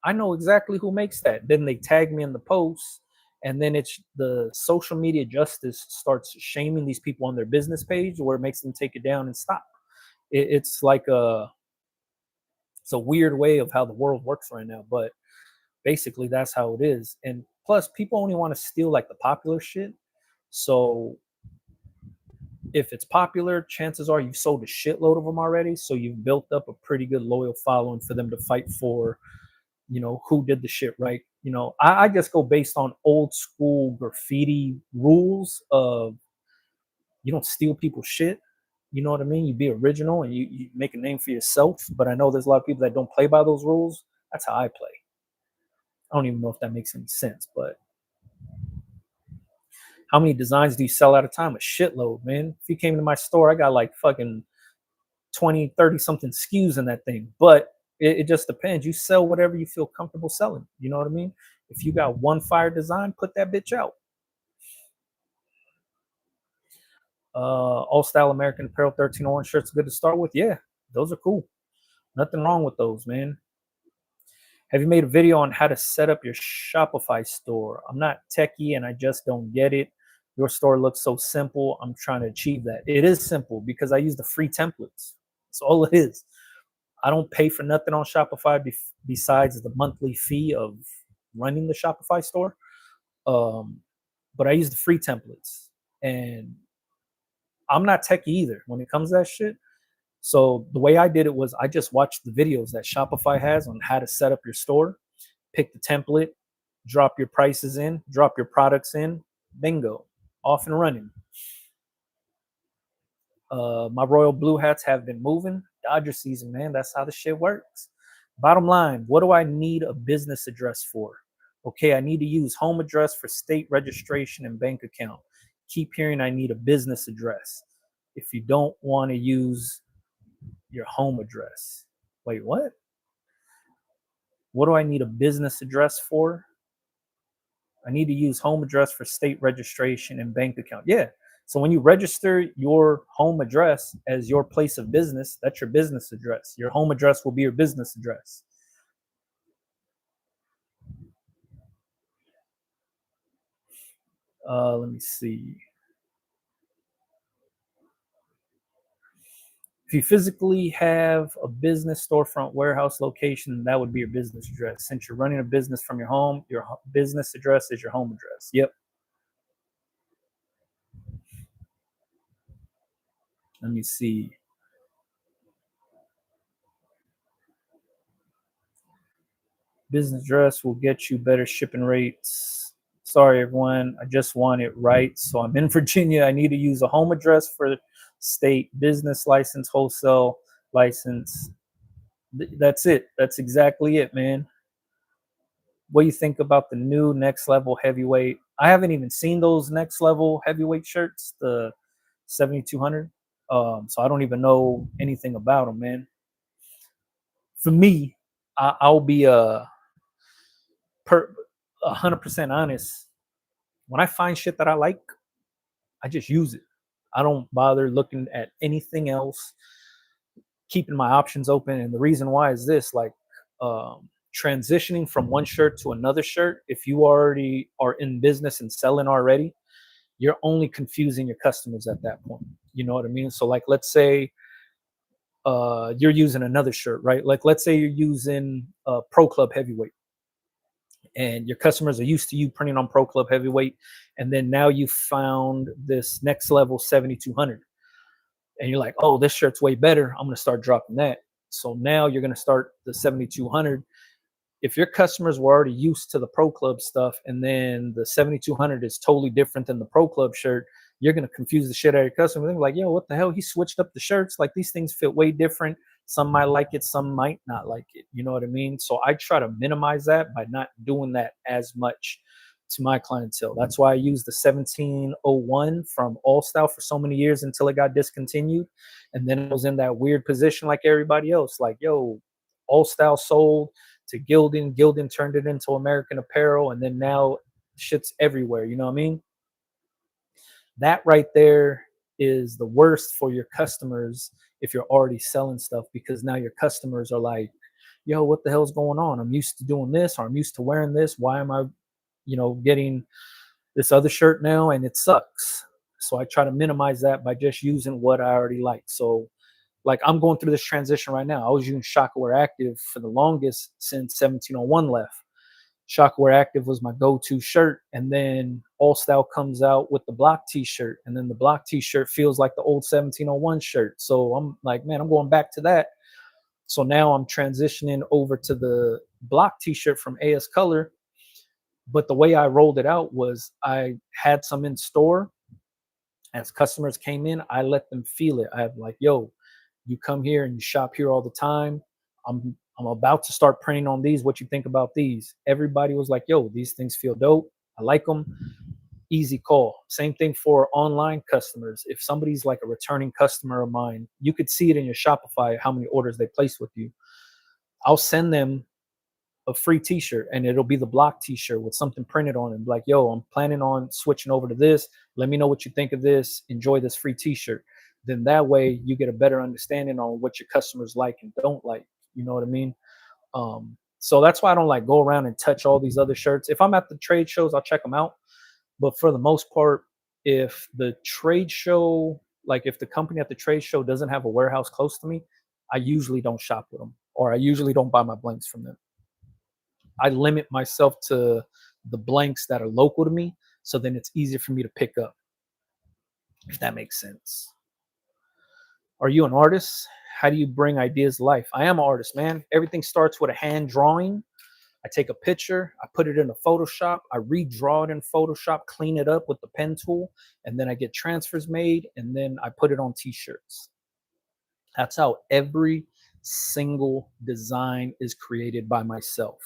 I know exactly who makes that." Then they tag me in the post, and then it's the social media justice starts shaming these people on their business page, where it makes them take it down and stop. It's like it's a weird way of how the world works right now, but basically that's how it is. And plus, people only want to steal like the popular shit. So if it's popular, chances are you've sold a shitload of them already, so you've built up a pretty good loyal following for them to fight for, who did the shit right. I just go based on old school graffiti rules of, you don't steal people's shit, You know what I mean? You be original and you make a name for yourself. But I know there's a lot of people that don't play by those rules. That's how I play. I don't even know if that makes any sense, but how many designs do you sell at a time? A shitload, man. If you came to my store, I got like fucking 20, 30 something SKUs in that thing. But it just depends. You sell whatever you feel comfortable selling. You know what I mean? If you got one fire design, put that bitch out. All style American Apparel 1301 shirts good to start with. Yeah, those are cool. Nothing wrong with those, man. Have you made a video on how to set up your Shopify store? I'm not techie and I just don't get it. Your store looks so simple. I'm trying to achieve that. It is simple because I use the free templates. That's all it is. I don't pay for nothing on Shopify besides the monthly fee of running the Shopify store. Um, but I use the free templates, and I'm not techie either when it comes to that shit. So the way I did it was I just watched the videos that Shopify has on how to set up your store, pick the template, drop your prices in, drop your products in, bingo, off and running. My Royal Blue hats have been moving. Dodger season, man. That's how the shit works. Bottom line, what do I need a business address for? Okay, I need to use home address for state registration and bank account. Keep hearing I need a business address. If you don't want to use your home address. Wait, what? What do I need a business address for? I need to use home address for state registration and bank account. Yeah. So when you register your home address as your place of business, that's your business address. Your home address will be your business address. Let me see. If you physically have a business storefront warehouse location, that would be your business address. Since you're running a business from your home, your business address is your home address. Yep. Let me see. Business address will get you better shipping rates. Sorry, everyone. I just want it right. So I'm in Virginia. I need to use a home address for state business license, wholesale license. That's it. That's exactly it, man. What do you think about the new next level heavyweight? I haven't even seen those next level heavyweight shirts, the 7200. So I don't even know anything about them, man. For me, I'll be per 100% honest. When I find shit that I like, I just use it. I don't bother looking at anything else, keeping my options open. And the reason why is this, like, transitioning from one shirt to another shirt, if you already are in business and selling already, you're only confusing your customers at that point. You know what I mean? So like, let's say you're using another shirt, right? Like, let's say you're using Pro Club Heavyweight, and your customers are used to you printing on Pro Club Heavyweight, and then now you found this next level 7200, and you're like, oh, this shirt's way better. I'm going to start dropping that. So now you're going to start the 7200. If your customers were already used to the Pro Club stuff, and then the 7200 is totally different than the Pro Club shirt, you're going to confuse the shit out of your customer. They're like, yo, what the hell? He switched up the shirts. Like, these things fit way different. Some might like it, some might not like it. You know what I mean? So I try to minimize that by not doing that as much to my clientele. That's why I used the 1701 from All Style for so many years until it got discontinued. And then I was in that weird position like everybody else. Like, yo, All Style sold to Gildan. Gildan turned it into American Apparel. And then now shit's everywhere. You know what I mean? That right there is the worst for your customers if you're already selling stuff, because now your customers are like, yo, what the hell's going on? I'm used to doing this, or I'm used to wearing this. Why am I, getting this other shirt now and it sucks? So I try to minimize that by just using what I already like. So like, I'm going through this transition right now. I was using Shockwear Active for the longest since 1701 left. Shockwear Active was my go-to shirt, and then All Style comes out with the block T-shirt, and then the block T-shirt feels like the old 1701 shirt. So I'm like, man, I'm going back to that. So now I'm transitioning over to the block T-shirt from AS Color. But the way I rolled it out was I had some in store, As customers came in, I let them feel it. I have like, yo, you come here and you shop here all the time. I'm about to start printing on these. What you think about these? Everybody was like, yo, these things feel dope. I like them. Easy call. Same thing for online customers. If somebody's like a returning customer of mine, you could see it in your Shopify how many orders they place with you. I'll send them a free t-shirt, and it'll be the block t-shirt with something printed on it. Like, yo, I'm planning on switching over to this. Let me know what you think of this. Enjoy this free t-shirt. Then that way you get a better understanding on what your customers like and don't like. You know what I mean? So that's why I don't like go around and touch all these other shirts. If I'm at the trade shows, I'll check them out. But for the most part, if the trade show, like if the company at the trade show doesn't have a warehouse close to me, I usually don't shop with them, or I usually don't buy my blanks from them. I limit myself to the blanks that are local to me, so then it's easier for me to pick up, if that makes sense. Are you an artist? How do you bring ideas to life? I am an artist, man. Everything starts with a hand drawing. I take a picture, I put it in a Photoshop, I redraw it in Photoshop, clean it up with the pen tool, and then I get transfers made, and then I put it on t-shirts. That's how every single design is created by myself.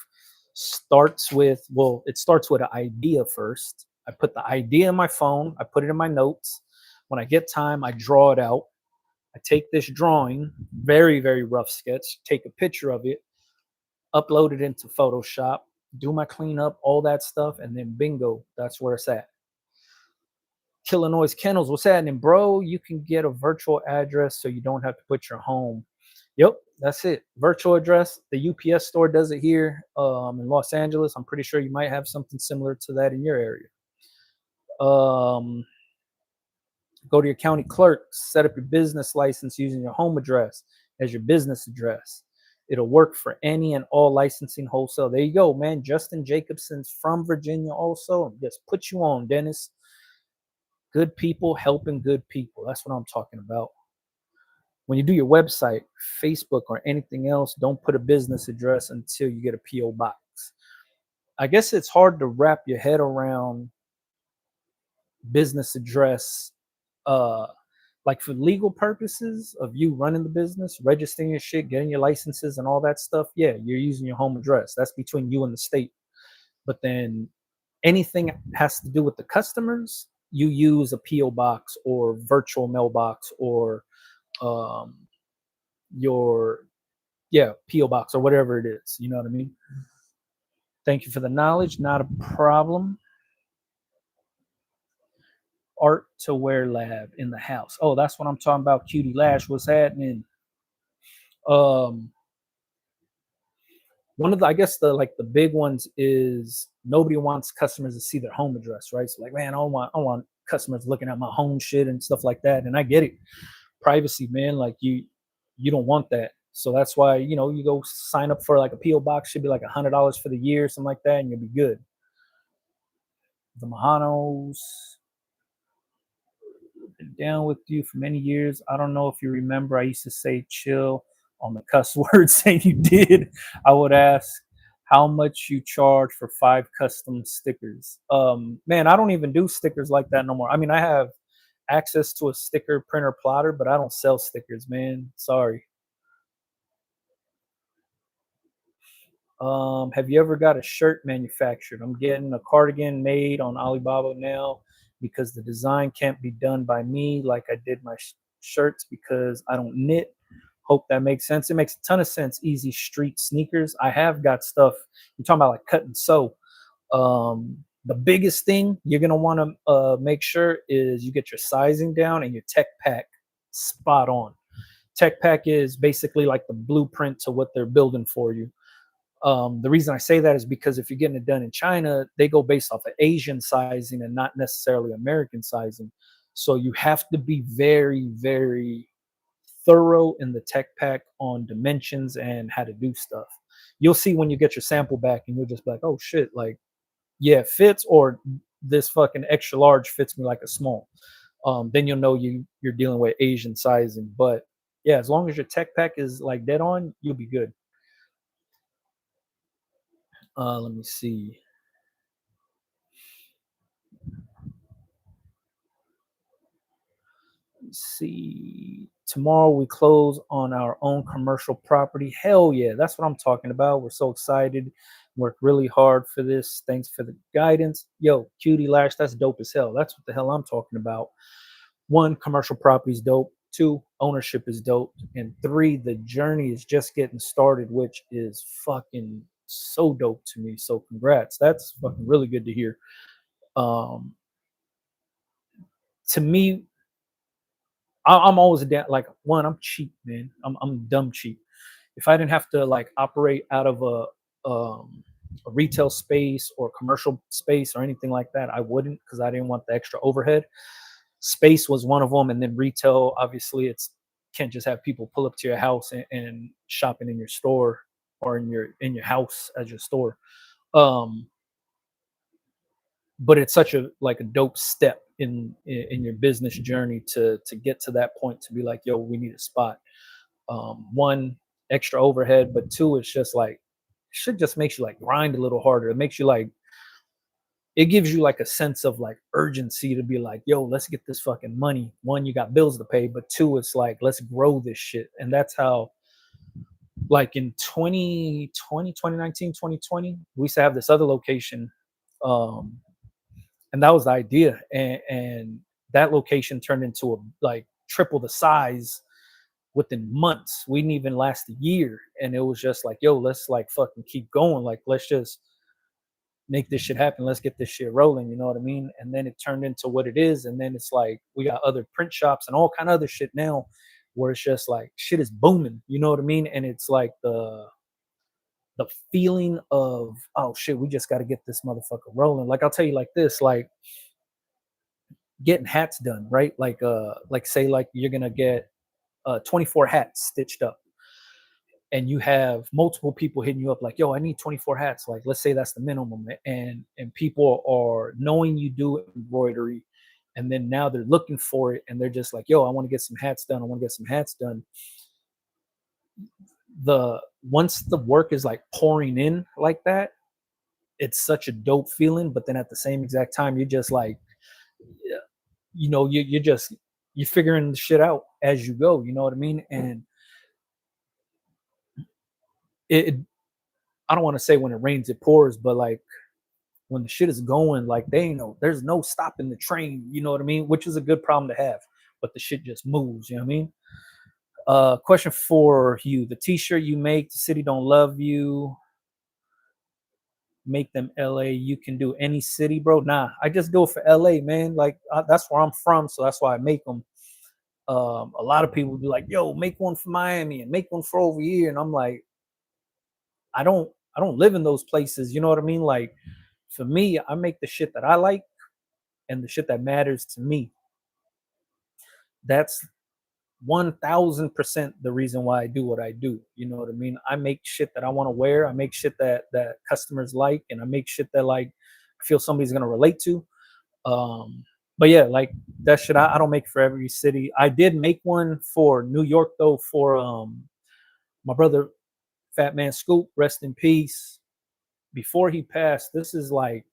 It starts with an idea first. I put the idea in my phone, I put it in my notes. When I get time, I draw it out. I take this drawing, very, very rough sketch, take a picture of it, upload it into Photoshop, do my cleanup, all that stuff, and then bingo, that's where it's at. Illinois Kennels, what's happening, bro? You can get a virtual address so you don't have to put your home. Yep, that's it. Virtual address. The UPS store does it here in Los Angeles. I'm pretty sure you might have something similar to that in your area. Go to your county clerk, set up your business license using your home address as your business address. It'll work for any and all licensing wholesale. There you go, man. Justin Jacobson's from Virginia also. Just put you on, Dennis. Good people helping good people. That's what I'm talking about. When you do your website, Facebook, or anything else, don't put a business address until you get a P.O. box. I guess it's hard to wrap your head around business address, uh, like for legal purposes of you running the business, registering your shit, getting your licenses and all that stuff. Yeah, you're using your home address. That's between you and the state. But then anything has to do with the customers, you use a P.O. box or virtual mailbox or um, your P.O. box or whatever it is. You know what I mean? Thank you for the knowledge. Not a problem. Art to wear lab in the house. Oh, that's what I'm talking about. Cutie Lash. What's happening? Um, One of the, I guess the big ones is nobody wants customers to see their home address, right? So like, man, I don't want customers looking at my home shit and stuff like that. And I get it. Privacy, man. Like you don't want that. So that's why, you go sign up for like a PO box, should be like $100 for the year, something like that, and you'll be good. The Mahanos, been down with you for many years. I don't know if you remember, I used to say chill on the cuss words, saying you did. I would ask how much you charge for 5 custom stickers. Man, I don't even do stickers like that no more. I mean, I have access to a sticker printer plotter, but I don't sell stickers, man. Sorry. Have you ever got a shirt manufactured? I'm getting a cardigan made on Alibaba now because the design can't be done by me like I did my shirts because I don't knit. Hope that makes sense. It makes a ton of sense. Easy street sneakers. I have got stuff. You're talking about like cut and sew. The biggest thing you're gonna want to make sure is you get your sizing down and your tech pack spot on. Tech pack is basically like the blueprint to what they're building for you. The reason I say that is because if you're getting it done in China, they go based off of Asian sizing and not necessarily American sizing. So you have to be very, very thorough in the tech pack on dimensions and how to do stuff. You'll see when you get your sample back and you'll just be like, oh shit, like, yeah, it fits, or this fucking extra large fits me like a small. Then you'll know you're dealing with Asian sizing. But yeah, as long as your tech pack is like dead on, you'll be good. Let me see. See, tomorrow we close on our own commercial property. Hell yeah, that's what I'm talking about. We're so excited. Worked really hard for this. Thanks for the guidance. Yo, Cutie Lash, that's dope as hell. That's what the hell I'm talking about. One, commercial property is dope. Two, ownership is dope. And three, the journey is just getting started, which is fucking so dope to me. So congrats. That's fucking really good to hear. Um, to me, I'm always down. Like one, I'm cheap, man. I'm dumb cheap. If I didn't have to like operate out of a retail space or commercial space or anything like that, I wouldn't, because I didn't want the extra overhead. Space was one of them, and then retail. Obviously, it's can't just have people pull up to your house and shopping in your store or in your house as your store. Um, but it's such a like a dope step in your business journey to get to that point to be like, yo, we need a spot. One, extra overhead, but two, it's just like shit just makes you like grind a little harder. It makes you like it gives you like a sense of like urgency to be like, yo, let's get this fucking money. One, you got bills to pay, but two, it's like let's grow this shit. And that's how like in 2020, 2019, 2020, we used to have this other location. Um, and that was the idea. And that location turned into a like triple the size within months. We didn't even last a year. And it was just like, yo, let's like fucking keep going. Like, let's just make this shit happen. Let's get this shit rolling. You know what I mean? And then it turned into what it is. And then it's like we got other print shops and all kind of other shit now where it's just like shit is booming. You know what I mean? And it's like the feeling of, oh shit, we just got to get this motherfucker rolling. Like I'll tell you like this, like getting hats done, right? Like say like you're gonna get 24 hats stitched up, and you have multiple people hitting you up like, yo, I need 24 hats. Like let's say that's the minimum, and people are knowing you do embroidery, and then now they're looking for it, and they're just like, yo, I want to get some hats done. I want to get some hats done. The Once the work is like pouring in like that, it's such a dope feeling. But then at the same exact time, you're just like, yeah, you're figuring the shit out as you go. You know what I mean? And it I don't want to say when it rains it pours, but like when the shit is going, like there's no stopping the train. You know what I mean? Which is a good problem to have. But the shit just moves. You know what I mean? Question for you: the T-shirt you make, the city don't love you. Make them LA. You can do any city, bro. Nah, I just go for LA, man. Like that's where I'm from, so that's why I make them. A lot of people be like, "Yo, make one for Miami and make one for over here," and I'm like, I don't live in those places. You know what I mean? Like for me, I make the shit that I like and the shit that matters to me. That's 1000% the reason why I do what I do. You know what I mean? I make shit that I want to wear. I make shit that customers like, and I make shit that like I feel somebody's gonna relate to. But yeah, like that shit I don't make for every city. I did make one for New York though for my brother Fat Man Scoop, rest in peace. Before he passed, this is like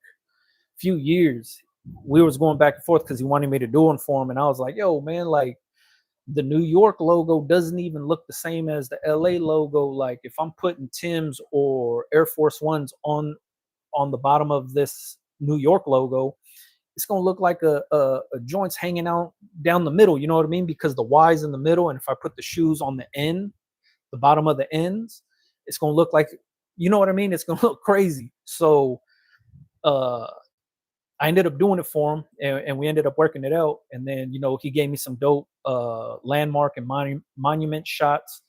few years. We was going back and forth because he wanted me to do one for him, and I was like, "Yo, man, like the New York logo doesn't even look the same as the LA logo. Like if I'm putting Tim's or Air Force Ones on the bottom of this New York logo, it's gonna look like a joint's hanging out down the middle. You know what I mean? Because the Y's in the middle, and if I put the shoes on the end, the bottom of the ends, it's gonna look like, you know what I mean? It's gonna look crazy. So uh I ended up doing it for him, and we ended up working it out. And then, he gave me some dope landmark and monument shots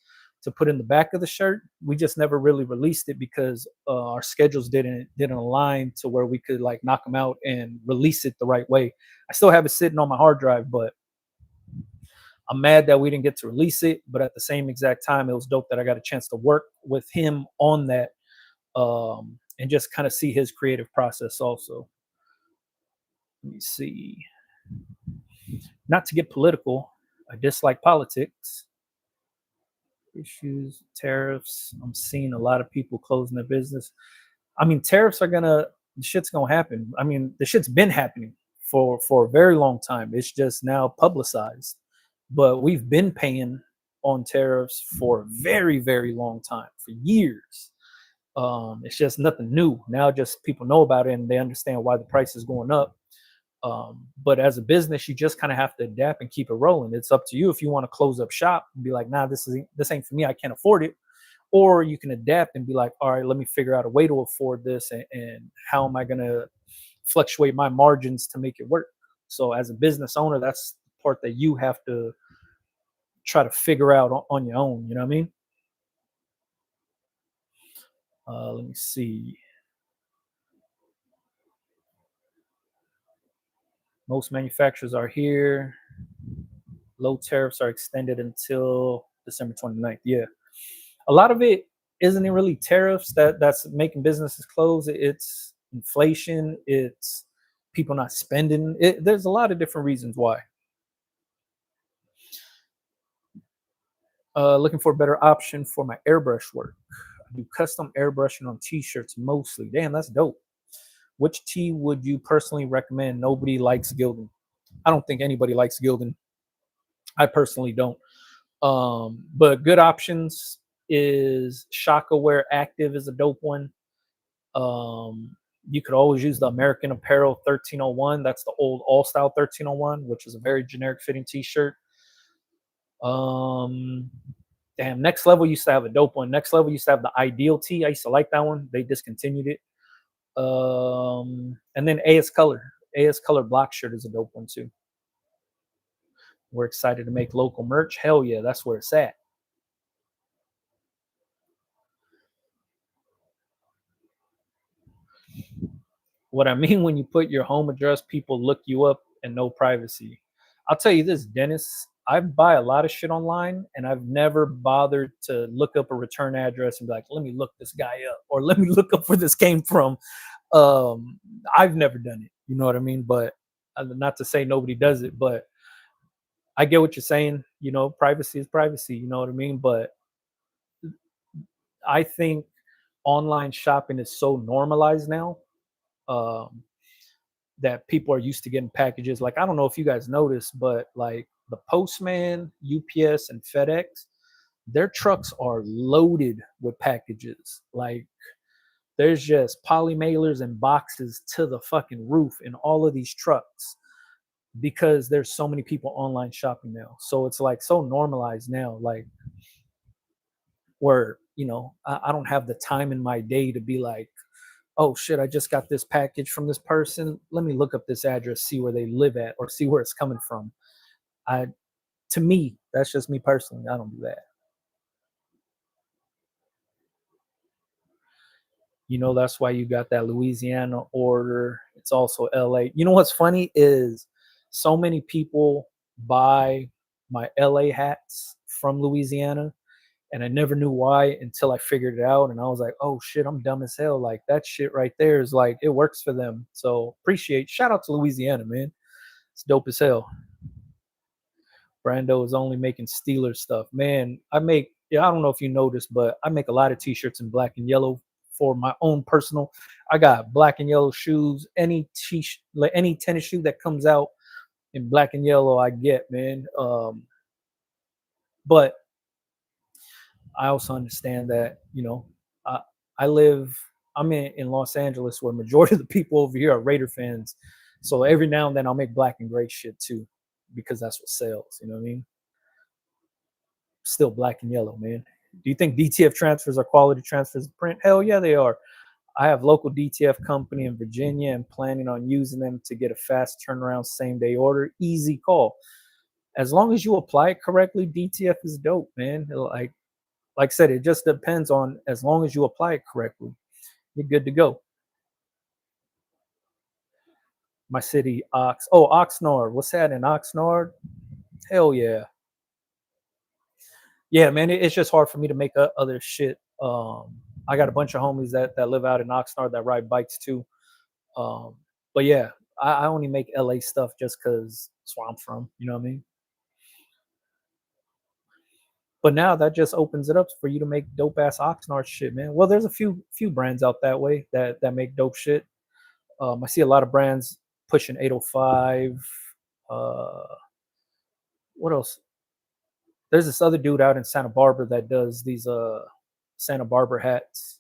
to put in the back of the shirt. We just never really released it because our schedules didn't align to where we could like knock them out and release it the right way. I still have it sitting on my hard drive, but I'm mad that we didn't get to release it. But at the same exact time, it was dope that I got a chance to work with him on that, and just kind of see his creative process also. Let me see. Not to get political, I dislike politics. Issues, tariffs. I'm seeing a lot of people closing their business. I mean, tariffs are the shit's gonna happen. I mean, the shit's been happening for a very long time. It's just now publicized. but we've been paying on tariffs for a very, very long time, for years. It's just nothing new. Now just people know about it and they understand why the price is going up. But as a business, you just kind of have to adapt and keep it rolling. It's up to you if you want to close up shop and be like, nah, this ain't for me. I can't afford it. Or you can adapt and be like, all right, let me figure out a way to afford this, and how am I gonna fluctuate my margins to make it work. So as a business owner, that's the part that you have to try to figure out on your own. You know what I mean? Let me see. Most manufacturers are here. Low tariffs are extended until December 29th. Yeah. A lot of it isn't it really tariffs that's making businesses close. It's inflation. It's people not spending. There's a lot of different reasons why. Looking for a better option for my airbrush work. I do custom airbrushing on t-shirts mostly. Damn, that's dope. Which tee would you personally recommend? Nobody likes Gildan. I don't think anybody likes Gildan. I personally don't. But good options is Shaka Wear Active is a dope one. You could always use the American Apparel 1301. That's the old All Style 1301, which is a very generic fitting t-shirt. Um, Damn, Next Level used to have a dope one. Next Level used to have the Ideal tee. I used to like that one. They discontinued it. And then AS Color. AS Color Block Shirt is a dope one too. We're excited to make local merch. Hell yeah, that's where it's at. What I mean when you put your home address, people look you up and no privacy. I'll tell you this, Dennis. I buy a lot of shit online and I've never bothered to look up a return address and be like, let me look this guy up or let me look up where this came from. I've never done it. You know what I mean? But not to say nobody does it, but I get what you're saying. You know, privacy is privacy. You know what I mean? But I think online shopping is so normalized now, um, that people are used to getting packages. Like I don't know if you guys noticed, but like the Postman, UPS, and FedEx, their trucks are loaded with packages. Like there's just poly mailers and boxes to the fucking roof in all of these trucks because there's so many people online shopping now. So it's like so normalized now. Like where I don't have the time in my day to be like, oh shit, I just got this package from this person, let me look up this address, see where they live at, or see where it's coming from. I To me, that's just me personally, I don't do that. That's why you got that Louisiana order. It's also LA. You know what's funny is so many people buy my LA hats from Louisiana, and I never knew why until I figured it out. And I was like, oh shit, I'm dumb as hell. Like that shit right there is like it works for them. So appreciate shout out to Louisiana, man. It's dope as hell. Brando is only making Steelers stuff. Man, I don't know if you noticed, but I make a lot of t-shirts in black and yellow for my own personal. I got black and yellow shoes. Any tennis shoe that comes out in black and yellow, I get, man. But I also understand that, I, I live, I'm in Los Angeles where majority of the people over here are Raider fans. So every now and then I'll make black and gray shit too, because that's what sells. You know what I mean? Still black and yellow, man. Do you think DTF transfers are quality transfers of print? Hell yeah, they are. I have local DTF company in Virginia and planning on using them to get a fast turnaround same day order. Easy call. As long as you apply it correctly, DTF is dope, man. Like I said, it just depends on as long as you apply it correctly, you're good to go. My city, Oxnard. What's that in Oxnard? Hell yeah. Yeah, man, it's just hard for me to make other shit. I got a bunch of homies that live out in Oxnard that ride bikes too. Um, but yeah, I only make LA stuff just because that's where I'm from. You know what I mean? But now that just opens it up for you to make dope ass Oxnard shit, man. Well, there's a few brands out that way that make dope shit. I see a lot of brands pushing 805. Uh, what else? There's this other dude out in Santa Barbara that does these Santa Barbara hats.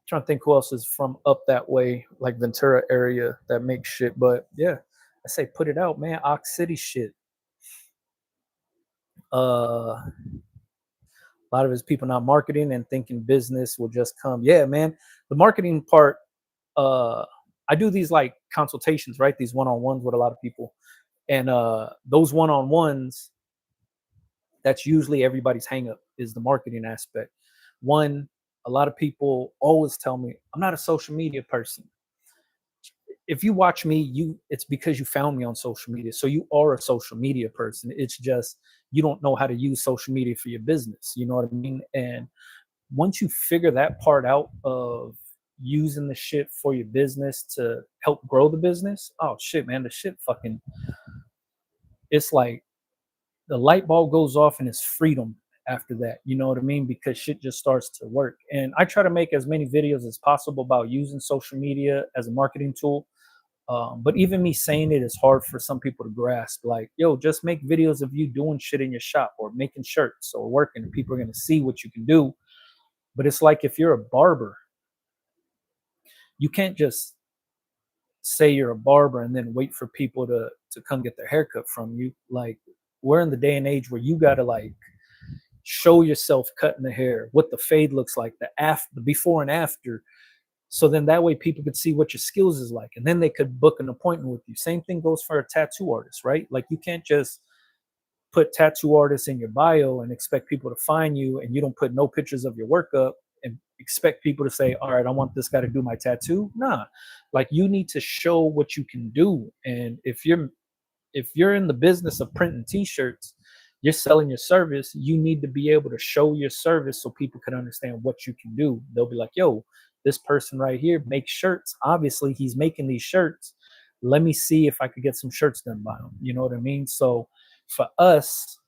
Trying to think who else is from up that way, like Ventura area, that makes shit. But yeah, I say put it out, man. Ox City shit. A lot of his people not marketing and thinking business will just come. Yeah, man. The marketing part, I do these like consultations, right? These one-on-ones with a lot of people. And those one-on-ones, that's usually everybody's hang up is the marketing aspect. One, a lot of people always tell me, I'm not a social media person. If you watch me, it's because you found me on social media. So you are a social media person. It's just you don't know how to use social media for your business. You know what I mean? And once you figure that part out of using the shit for your business to help grow the business, oh shit, man, the shit fucking, it's like the light bulb goes off and it's freedom after that. You know what I mean? Because shit just starts to work. And I try to make as many videos as possible about using social media as a marketing tool. But even me saying it is hard for some people to grasp. Like, yo, just make videos of you doing shit in your shop or making shirts or working, and people are going to see what you can do. But it's like if you're a barber, you can't just say you're a barber and then wait for people to come get their haircut from you. Like, we're in the day and age where you got to like show yourself cutting the hair, what the fade looks like, the before and after. So then that way people could see what your skills is like, and then they could book an appointment with you. Same thing goes for a tattoo artist, right? Like you can't just put tattoo artists in your bio and expect people to find you, and you don't put no pictures of your work up and expect people to say, all right, I want this guy to do my tattoo. Nah, like you need to show what you can do. And if you're in the business of printing t-shirts, you're selling your service, you need to be able to show your service so people can understand what you can do. They'll be like, yo, this person right here makes shirts. Obviously, he's making these shirts. Let me see if I could get some shirts done by him. You know what I mean? So for us,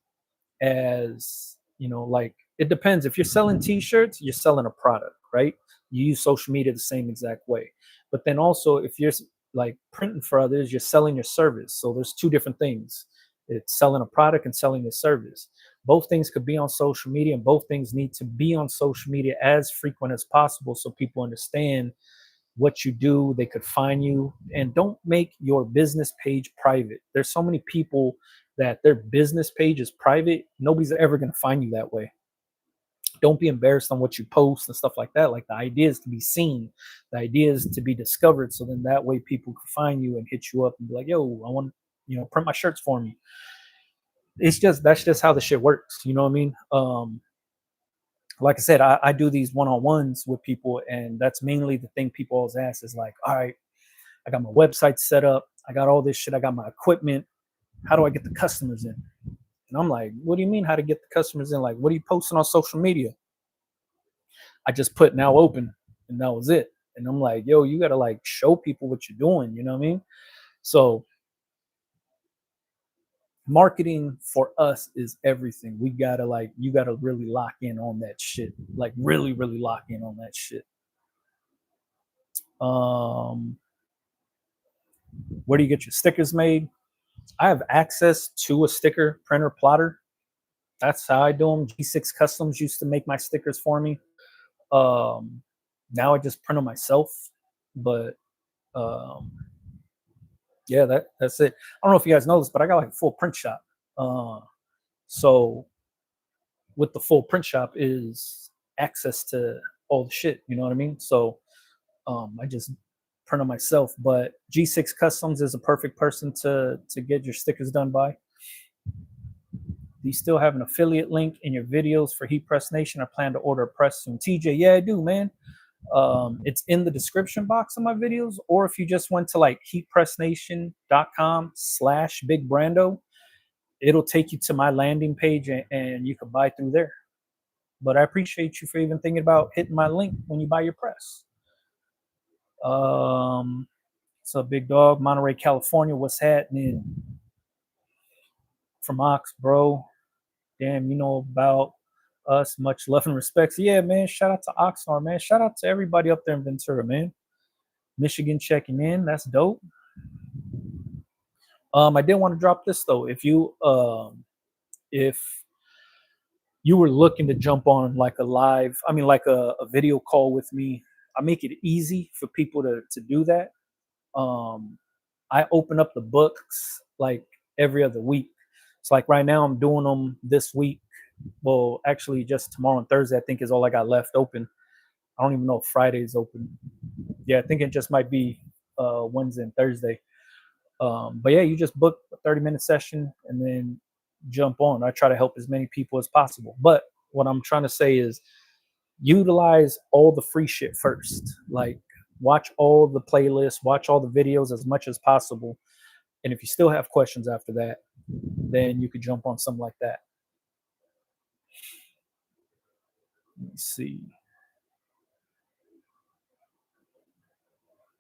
as you know, like it depends. If you're selling t-shirts, you're selling a product, right? You use social media the same exact way. But then also if you're like printing for others, you're selling your service. So there's two different things. It's selling a product and selling a service. Both things could be on social media, and both things need to be on social media as frequent as possible so people understand what you do. They could find you. And don't make your business page private. There's so many people that their business page is private. Nobody's ever going to find you that way. Don't be embarrassed on what you post and stuff like that. Like the idea is to be seen, the idea is to be discovered. So then that way people can find you and hit you up and be like, yo, I want, print my shirts for me. It's just, that's just how the shit works. You know what I mean? Like I said, I do these one-on-ones with people, and that's mainly the thing people always ask is like, all right, I got my website set up, I got all this shit, I got my equipment. How do I get the customers in? And I'm like, what do you mean how to get the customers in? Like, what are you posting on social media? I just put now open, and that was it. And I'm like, yo, you gotta like show people what you're doing, you know what I mean? So marketing for us is everything. We gotta like, you gotta really lock in on that shit. Like really, really lock in on that shit. Um, where do you get your stickers made? I have access to a sticker printer plotter. That's how I do them. G6 Customs used to make my stickers for me. Um, Now I just print them myself. But um, yeah, that's it. I don't know if you guys know this, but I got like a full print shop. Uh, so with the full print shop is access to all the shit. You know what I mean? So I just print them myself. But G6 Customs is a perfect person to get your stickers done by. Do you still have an affiliate link in your videos for Heat Press Nation? I plan to order a press soon. TJ, yeah, I do, man. It's in the description box of my videos, or if you just went to like heatpressnation.com/Big Brando, it'll take you to my landing page, and you can buy through there. But I appreciate you for even thinking about hitting my link when you buy your press. What's up, big dog? Monterey, California. What's happening? From Ox, bro. Damn, you know about us. Much love and respect. So yeah, man. Shout out to Oxnard, man. Shout out to everybody up there in Ventura, man. Michigan checking in. That's dope. I did want to drop this though. If you were looking to jump on like a live, I mean, like a video call with me, I make it easy for people to do that. Um, I open up the books like every other week. So like right now, I'm doing them this week. Well, actually, just tomorrow and Thursday, I think is all I got left open. I don't even know if Friday is open. Yeah, I think it just might be Wednesday and Thursday. But yeah, you just book a 30-minute session and then jump on. I try to help as many people as possible. But what I'm trying to say is utilize all the free shit first. Like watch all the playlists, watch all the videos as much as possible. And if you still have questions after that, then you could jump on something like that. Let me see.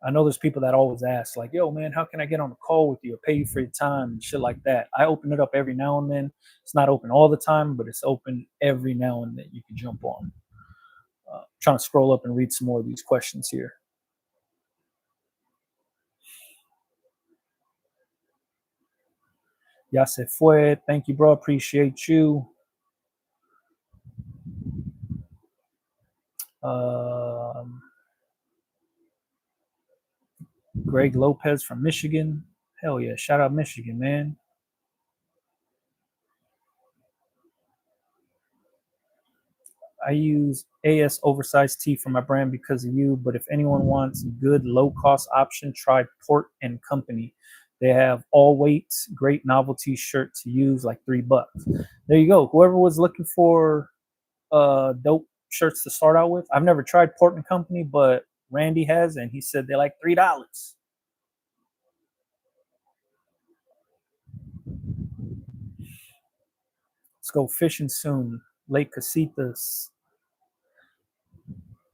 I know there's people that always ask, like, yo, man, how can I get on a call with you or pay you for your time and shit like that? I open it up every now and then. It's not open all the time, but it's open every now and then. You can jump on. Trying to scroll up and read some more of these questions here. Ya se fue. Thank you, bro. Appreciate you. Um, Greg Lopez from Michigan. Hell yeah. Shout out Michigan, man. I use AS oversized tee for my brand because of you, but if anyone wants good low cost option, try Port and Company. They have all weights, great novelty shirt to use, like $3. There you go. Whoever was looking for dope shirts to start out with. I've never tried Port and Company, but Randy has, and he said they're like $3. Let's go fishing soon. Lake Casitas.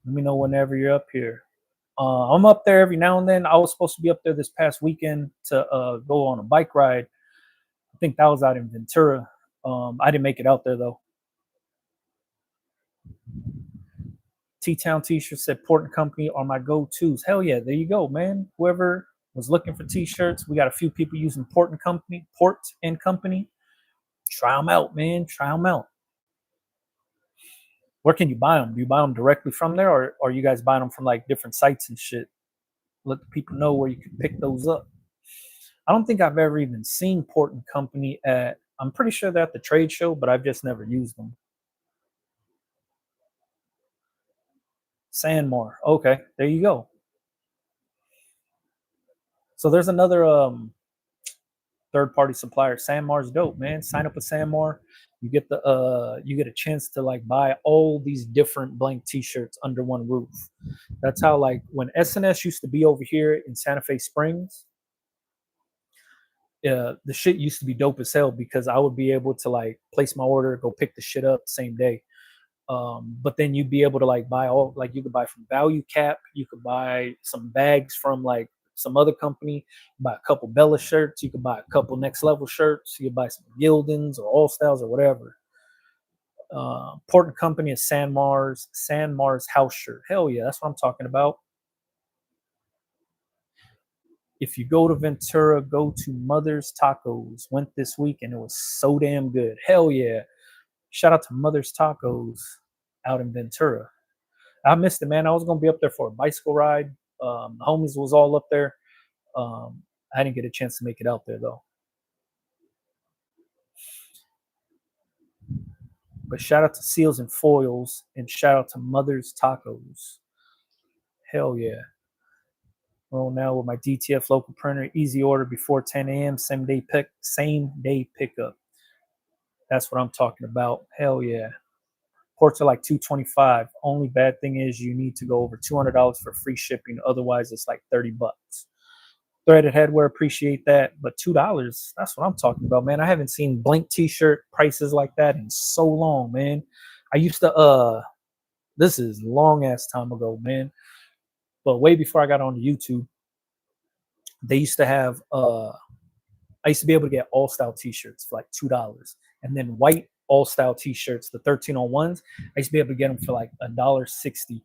Let me know whenever you're up here. I'm up there every now and then. I was supposed to be up there this past weekend to go on a bike ride. I think that was out in Ventura. I didn't make it out there though. T-Town T-shirts said Port and Company are my go-tos. Hell yeah, there you go, man. Whoever was looking for T-shirts, we got a few people using Port and Company. Port and Company. Try them out, man. Try them out. Where can you buy them? Do you buy them directly from there, or are you guys buying them from like different sites and shit? Let the people know where you can pick those up. I don't think I've ever even seen Port and Company at. I'm pretty sure they're at the trade show, but I've just never used them. Sanmar. Okay, there you go. So there's another third party supplier. Sanmar's dope, man. Sign up with Sanmar. You get a chance to like buy all these different blank t-shirts under one roof. That's how like when SNS used to be over here in Santa Fe Springs, the shit used to be dope as hell because I would be able to like place my order, go pick the shit up the same day. But then you'd be able to like buy all like you could buy from Value Cap, you could buy some bags from like some other company, buy a couple Bella shirts, you could buy a couple Next Level shirts, you could buy some Gildans or All Styles or whatever. Port and Company is Sanmar's house shirt. Hell yeah, that's what I'm talking about. If you go to Ventura, go to Mother's Tacos. Went this week and it was so damn good. Hell yeah. Shout out to Mother's Tacos out in Ventura. I missed it, man. I was gonna be up there for a bicycle ride. The homies was all up there. I didn't get a chance to make it out there though. But shout out to Seals and Foils and shout out to Mother's Tacos. Hell yeah. Roll now with my DTF local printer. Easy order before 10 a.m. Same day pickup. That's what I'm talking about. Hell yeah. Ports are like 225. Only bad thing is you need to go over $200 for free shipping. Otherwise, it's like $30. Threaded headwear, appreciate that. But $2, that's what I'm talking about, man. I haven't seen blank t-shirt prices like that in so long, man. I used to this is long ass time ago, man. But way before I got on YouTube, they used to have I used to be able to get all style t-shirts for like $2. And then white all style t-shirts, the 1301s, I used to be able to get them for like $1.60.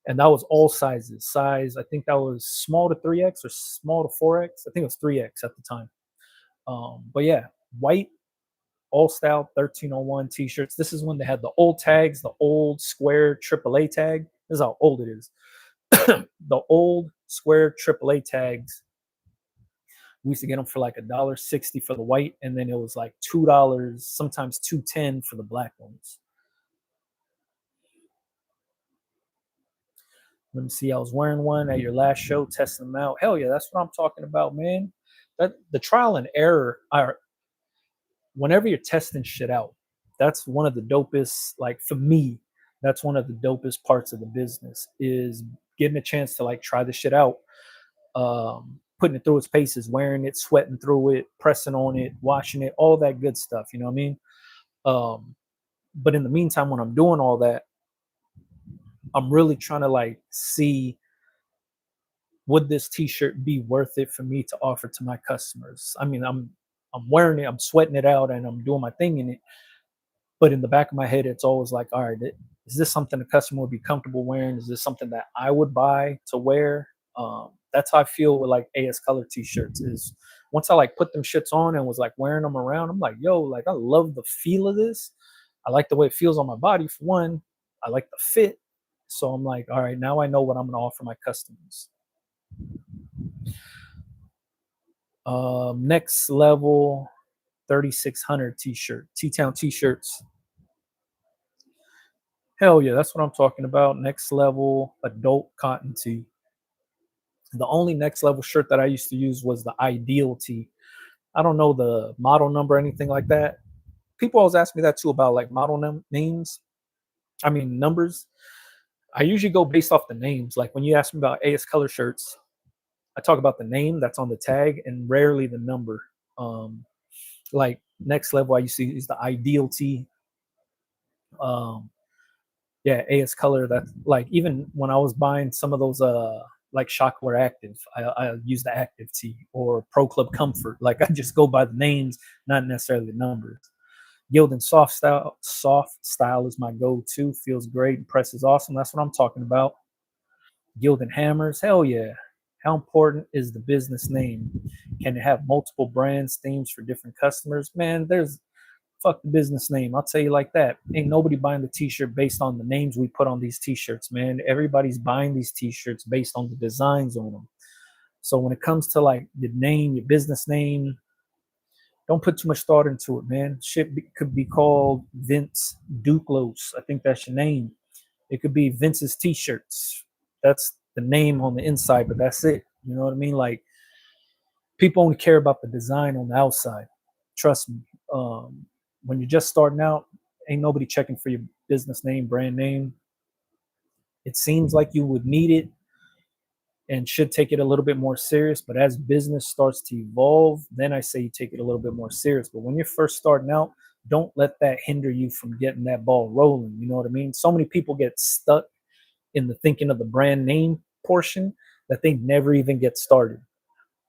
And that was all sizes. Size, I think that was small to 3X or small to 4X. I think it was 3X at the time. But yeah, white All Style 1301 t-shirts. This is when they had the old tags, the old square AAA tag. This is how old it is. The old square AAA tags. We used to get them for like $1.60 for the white, and then it was like $2, sometimes $2.10 for the black ones. Let me see. I was wearing one at your last show, testing them out. Hell yeah, that's what I'm talking about, man. That the trial and error are whenever you're testing shit out. That's one of the dopest. Like for me, that's one of the dopest parts of the business is getting a chance to like try the shit out, putting it through its paces, wearing it, sweating through it, pressing on it, washing it, all that good stuff. You know what I mean? Um, but in the meantime, when I'm doing all that, I'm really trying to like see, would this t-shirt be worth it for me to offer to my customers? I mean, I'm wearing it, I'm sweating it out, and I'm doing my thing in it. But in the back of my head, it's always like, all right, is this something the customer would be comfortable wearing? Is this something that I would buy to wear? That's how I feel with like AS Color t-shirts. Is once I like put them shits on and was like wearing them around, I'm like, yo, like I love the feel of this. I like the way it feels on my body for one. I like the fit. So I'm like, all right, now I know what I'm gonna offer my customers. Next level 3600 t-shirt, T-Town t-shirts. Hell yeah, that's what I'm talking about. Next level adult cotton tee. The only next level shirt that I used to use was the Ideal tee. I don't know the model number or anything like that. People always ask me that too about like model names. I mean numbers. I usually go based off the names. Like when you ask me about AS Color shirts, I talk about the name that's on the tag and rarely the number. Um, like next level, I used to use the Ideal tee. Um, yeah, AS Color. That like even when I was buying some of those like Shockwear Active, I use the Active tee or Pro Club Comfort. Like I just go by the names, not necessarily the numbers. Gildan soft style is my go-to. Feels great and presses awesome. That's what I'm talking about. Gildan hammers, hell yeah. How important is the business name? Can it have multiple brands, themes for different customers? Man, there's fuck the business name. I'll tell you like that. Ain't nobody buying the t-shirt based on the names we put on these t-shirts, man. Everybody's buying these t-shirts based on the designs on them. So when it comes to like your name, your business name, don't put too much thought into it, man. Could be called Vince Duclos. I think that's your name. It could be Vince's T-shirts. That's the name on the inside, but that's it. You know what I mean? Like people only care about the design on the outside. Trust me. When you're just starting out, ain't nobody checking for your business name, brand name. It seems like you would need it and should take it a little bit more serious. But as business starts to evolve, then I say you take it a little bit more serious. But when you're first starting out, don't let that hinder you from getting that ball rolling. You know what I mean? So many people get stuck in the thinking of the brand name portion that they never even get started.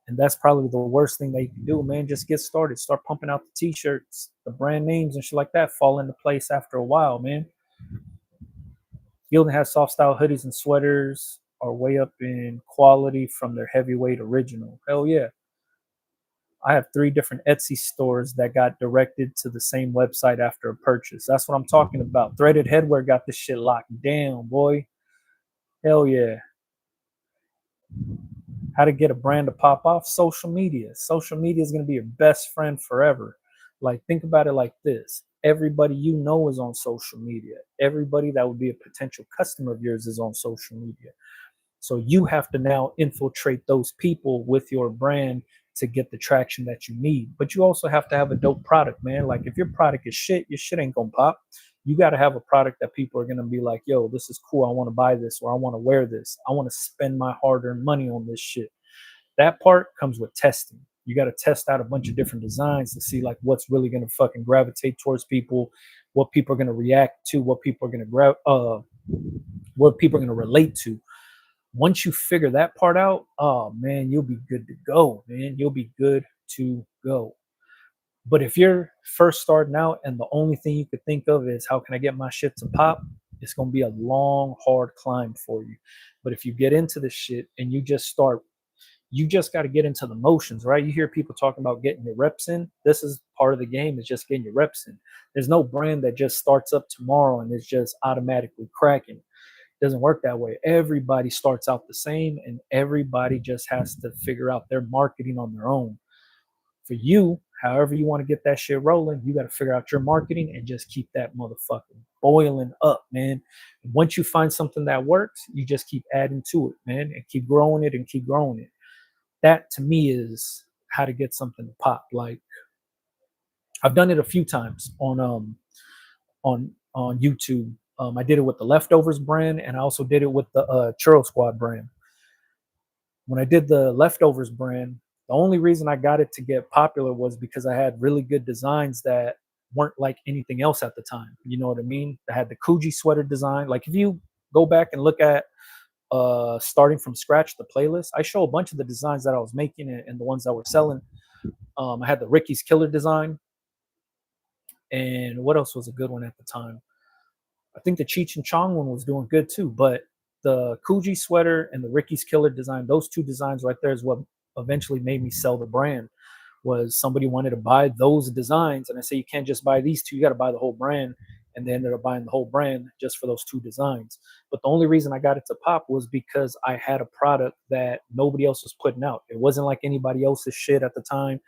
And that's probably the worst thing that you can do, man. Just get started. Start pumping out the t-shirts, the brand names and shit like that fall into place after a while, man. Gildan has soft style hoodies and sweaters are way up in quality from their heavyweight original. Hell yeah. I have 3 different Etsy stores that got directed to the same website after a purchase. That's what I'm talking about. Threaded Headwear got this shit locked down, boy. Hell yeah. How to get a brand to pop off? Social media. Social media is going to be your best friend forever. Like, think about it like this. Everybody you know is on social media. Everybody that would be a potential customer of yours is on social media. So you have to now infiltrate those people with your brand to get the traction that you need. But you also have to have a dope product, man. Like if your product is shit, your shit ain't gonna pop. You got to have a product that people are gonna be like, yo, this is cool. I want to buy this, or I want to wear this. I want to spend my hard-earned money on this shit. That part comes with testing. You got to test out a bunch of different designs to see like what's really gonna fucking gravitate towards people, what people are gonna react to, what people are gonna what people are gonna relate to. Once you figure that part out, oh man, you'll be good to go, man. You'll be good to go. But if you're first starting out and the only thing you could think of is how can I get my shit to pop, it's gonna be a long, hard climb for you. But if you get into this shit and you just start You just got to get into the motions, right? You hear people talking about getting your reps in. This is part of the game, is just getting your reps in. There's no brand that just starts up tomorrow and is just automatically cracking. It doesn't work that way. Everybody starts out the same, and everybody just has to figure out their marketing on their own. For you, however you want to get that shit rolling, you got to figure out your marketing and just keep that motherfucker boiling up, man. And once you find something that works, you just keep adding to it, man, and keep growing it and keep growing it. That to me is how to get something to pop. Like, I've done it a few times on YouTube. I did it with the Leftovers brand, and I also did it with the Churro Squad brand. When I did the Leftovers brand, the only reason I got it to get popular was because I had really good designs that weren't like anything else at the time. You know what I mean? I had the Coogee sweater design. Like, if you go back and look at starting from scratch the playlist, I show a bunch of the designs that I was making and the ones that were selling. I had the Ricky's Killer design, and what else was a good one at the time? I think the Cheech and Chong one was doing good too, but the Coogee sweater and the Ricky's Killer design, those two designs right there is what eventually made me sell the brand. Was somebody wanted to buy those designs, and I say, you can't just buy these two, you got to buy the whole brand. And they ended up buying the whole brand just for those two designs. But the only reason I got it to pop was because I had a product that nobody else was putting out. It wasn't like anybody else's shit at the time.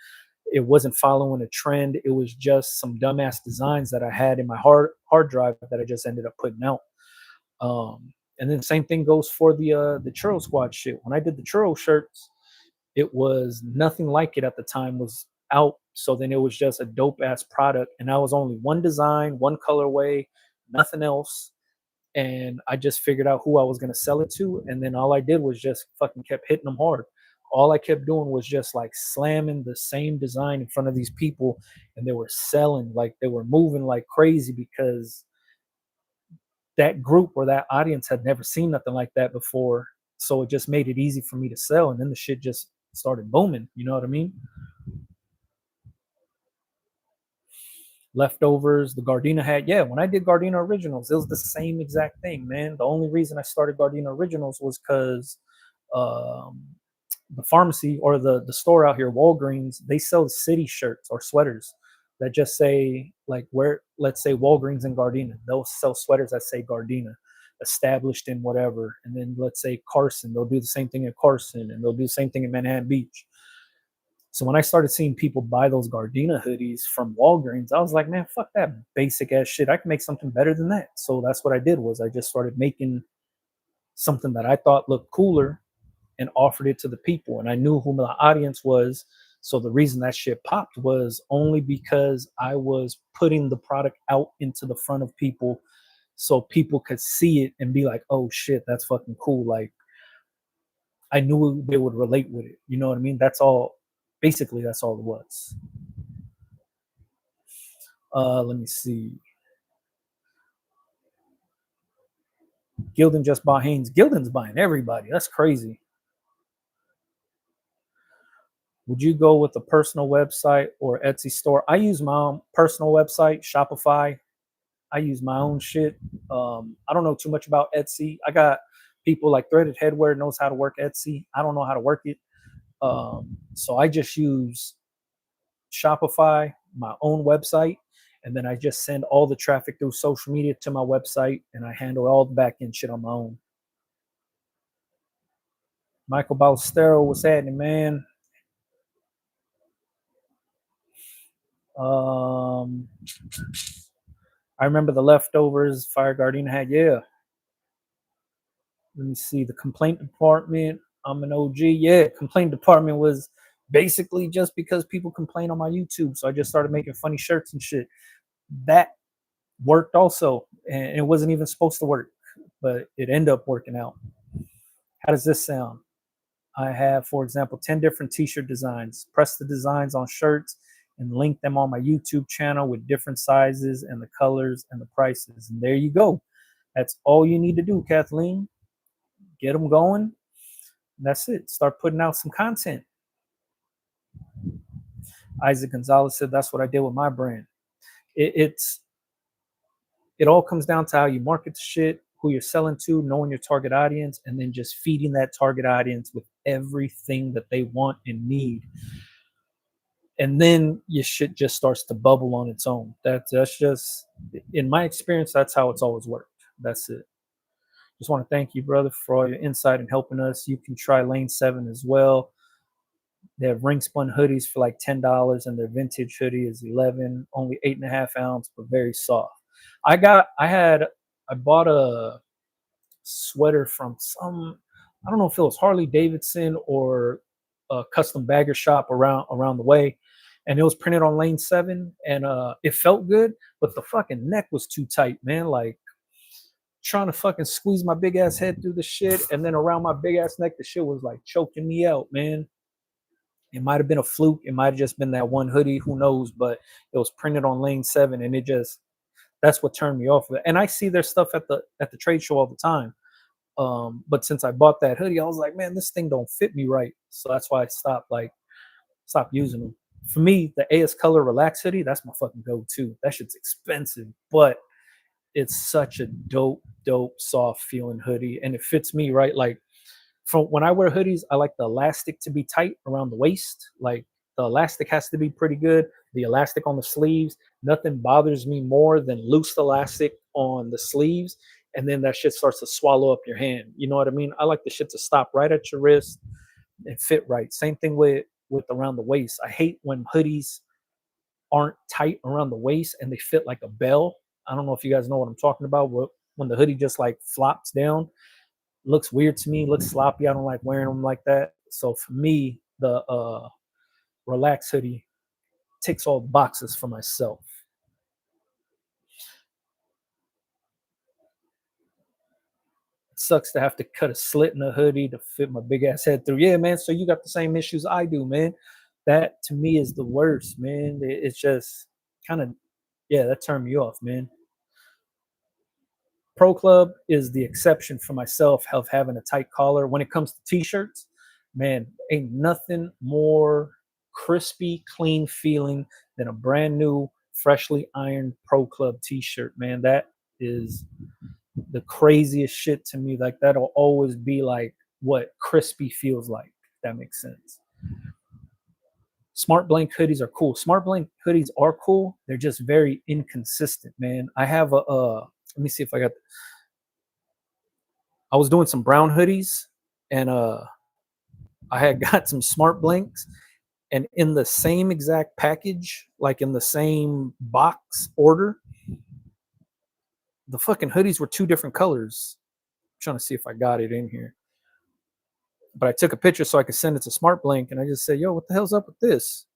It wasn't following a trend. It was just some dumbass designs that I had in my hard drive that I just ended up putting out. And then same thing goes for the Churro Squad shit. When I did the Churro shirts, it was nothing like it at the time was out. So then it was just a dope ass product, and I was only one design, one colorway, nothing else. And I just figured out who I was gonna sell it to, and then all I did was just fucking kept hitting them hard. All I kept doing was just like slamming the same design in front of these people, and they were selling, like they were moving like crazy, because that group or that audience had never seen nothing like that before. So it just made it easy for me to sell, and then the shit just started booming. You know what I mean? Leftovers, the Gardena hat. Yeah, when I did Gardena Originals, it was the same exact thing, man. The only reason I started Gardena Originals was because um, the pharmacy or the store out here, Walgreens, they sell city shirts or sweaters that just say, like, where, let's say Walgreens and Gardena, they'll sell sweaters that say Gardena, established in whatever. And then let's say Carson, they'll do the same thing at Carson, and they'll do the same thing in Manhattan Beach. So when I started seeing people buy those Gardena hoodies from Walgreens, I was like, man, fuck that basic ass shit. I can make something better than that. So that's what I did, was I just started making something that I thought looked cooler and offered it to the people. And I knew who my audience was. So the reason that shit popped was only because I was putting the product out into the front of people so people could see it and be like, oh shit, that's fucking cool. Like, I knew they would relate with it. You know what I mean? That's all. Basically, that's all it was. Let me see. Gildan just bought Hanes. Gildan's buying everybody. That's crazy. Would you go with a personal website or Etsy store? I use my own personal website, Shopify. I use my own shit. I don't know too much about Etsy. I got people like Threaded Headwear knows how to work Etsy. I don't know how to work it. So I just use Shopify, my own website, and then I just send all the traffic through social media to my website, and I handle all the back end shit on my own. Michael Ballestero, what's happening, man? Um, I remember the Leftovers, Fire Gardena had, yeah. Let me see, the complaint department. I'm an OG. Yeah, complaint department was basically just because people complain on my YouTube. So I just started making funny shirts and shit. That worked also. And it wasn't even supposed to work, but it ended up working out. How does this sound? I have, for example, 10 different t-shirt designs. Press the designs on shirts and link them on my YouTube channel with different sizes and the colors and the prices. And there you go. That's all you need to do, Kathleen. Get them going. That's it. Start putting out some content. Isaac Gonzalez said that's what I did with my brand. It all comes down to how you market the shit, who you're selling to, knowing your target audience, and then just feeding that target audience with everything that they want and need. And then your shit just starts to bubble on its own. That's just, in my experience, that's how it's always worked. That's it. Just want to thank you, brother, for all your insight and helping us. You can try Lane 7 as well. They have ring spun hoodies for like $10, and their vintage hoodie is 11, only 8.5 ounce, but very soft. I bought a sweater from some, I don't know if it was Harley Davidson or a custom bagger shop around the way, and it was printed on Lane 7, and it felt good, but the fucking neck was too tight, man. Like trying to fucking squeeze my big ass head through the shit, and then around my big ass neck, the shit was like choking me out, man. It might have been a fluke. It might have just been that one hoodie. Who knows? But it was printed on Lane 7, and it just, that's what turned me off of it. And I see their stuff at the trade show all the time. But since I bought that hoodie, I was like, man, this thing don't fit me right. So that's why I stopped using them. For me, the AS Color Relax hoodie, that's my fucking go-to. That shit's expensive, but it's such a dope, soft feeling hoodie, and it fits me right. Like from when I wear hoodies, I like the elastic to be tight around the waist. Like the elastic has to be pretty good. The elastic on the sleeves, nothing bothers me more than loose elastic on the sleeves, and then that shit starts to swallow up your hand. You know what I mean? I like the shit to stop right at your wrist and fit right. Same thing with around the waist. I hate when hoodies aren't tight around the waist and they fit like a bell. I don't know if you guys know what I'm talking about. When the hoodie just like flops down, looks weird to me, looks sloppy. I don't like wearing them like that. So for me, the relax hoodie ticks all the boxes for myself. It sucks to have to cut a slit in a hoodie to fit my big ass head through. Yeah, man. So you got the same issues I do, man. That to me is the worst, man. It's just kind of, yeah, that turned me off, man. Pro Club is the exception for myself of having a tight collar. When it comes to t-shirts, man, ain't nothing more crispy, clean feeling than a brand new, freshly ironed Pro Club t-shirt, man. That is the craziest shit to me. Like that'll always be like what crispy feels like. If that makes sense. Smart Blank hoodies are cool. Smart Blank hoodies are cool. They're just very inconsistent, man. I have a let me see if I got, I was doing some brown hoodies, and I had got some Smart Blanks, and in the same exact package, like in the same box order, the fucking hoodies were two different colors. I'm trying to see if I got it in here, but I took a picture so I could send it to Smart Blank, and I just said, "Yo, what the hell's up with this?"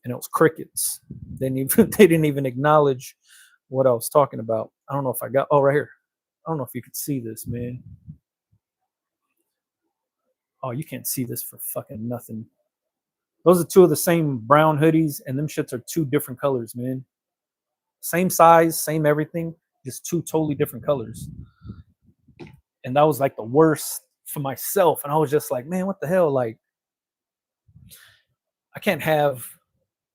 And it was crickets. They didn't even acknowledge what I was talking about. I don't know if I got. Oh, right here. I don't know if you could see this, man. Oh, you can't see this for fucking nothing. Those are two of the same brown hoodies, and them shits are two different colors, man. Same size, same everything, just two totally different colors. And that was like the worst for myself. And I was just like, man, what the hell? Like, I can't have,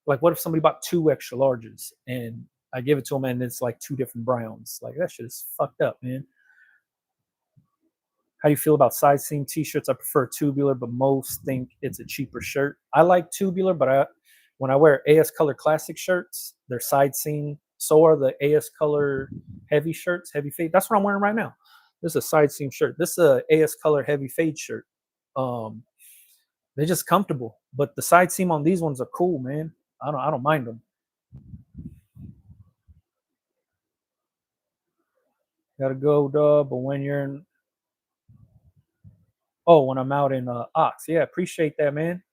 like, what if somebody bought two extra larges and I give it to them and it's like two different browns? Like, that shit is fucked up, man. How do you feel about side seam t-shirts? I prefer tubular, but most think it's a cheaper shirt. I like tubular, but when I wear AS Color Classic shirts, they're side seam. So are the AS Color heavy shirts, heavy fade. That's what I'm wearing right now. This is a side seam shirt. This is a AS Color heavy fade shirt. Um, they're just comfortable, but the side seam on these ones are cool, man. I don't mind them. Gotta go, dub. But when you're in, oh, when I'm out in Ox, yeah, appreciate that, man.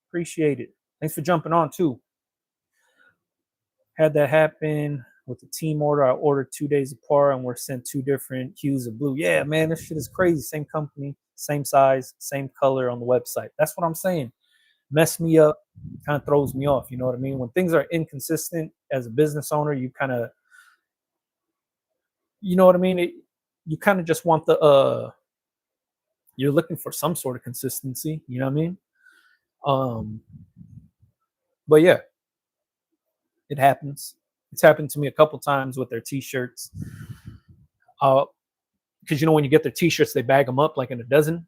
Appreciate it. Thanks for jumping on too. Had that happen with the team order. I ordered 2 days apart and we're sent two different hues of blue. Yeah, man, this shit is crazy. Same company, same size, same color on the website. That's what I'm saying. Mess me up, kind of throws me off. You know what I mean? When things are inconsistent as a business owner, you kind of, you know what I mean? You kind of just want you're looking for some sort of consistency. You know what I mean? Um, but yeah, it happens. It's happened to me a couple times with their t-shirts. Because when you get their t-shirts, they bag them up like in a dozen,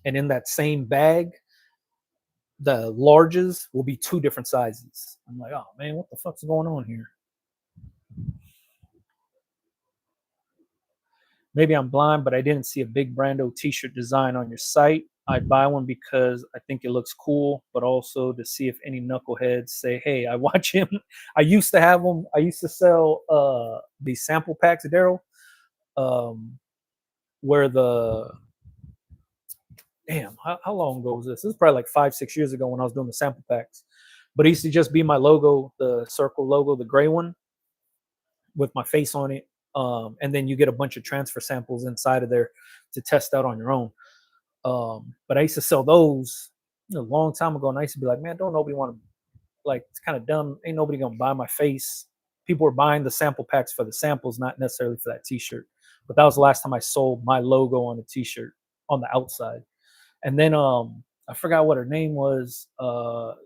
and in that same bag, the larges will be two different sizes. I'm like, oh man, what the fuck's going on here? Maybe I'm blind, but I didn't see a big Brando t-shirt design on your site. I'd buy one because I think it looks cool, but also to see if any knuckleheads say, "Hey, I watch him." I used to have them. I used to sell these sample packs, Daryl, um, where the damn, how long ago was this? This is probably like 5, 6 years ago when I was doing the sample packs. But it used to just be my logo, the circle logo, the gray one with my face on it. And then you get a bunch of transfer samples inside of there to test out on your own. But I used to sell those a long time ago, and I used to be like, man, don't nobody want to, like, it's kind of dumb. Ain't nobody gonna buy my face. People were buying the sample packs for the samples, not necessarily for that T-shirt. But that was the last time I sold my logo on a T-shirt on the outside. And then I forgot what her name was.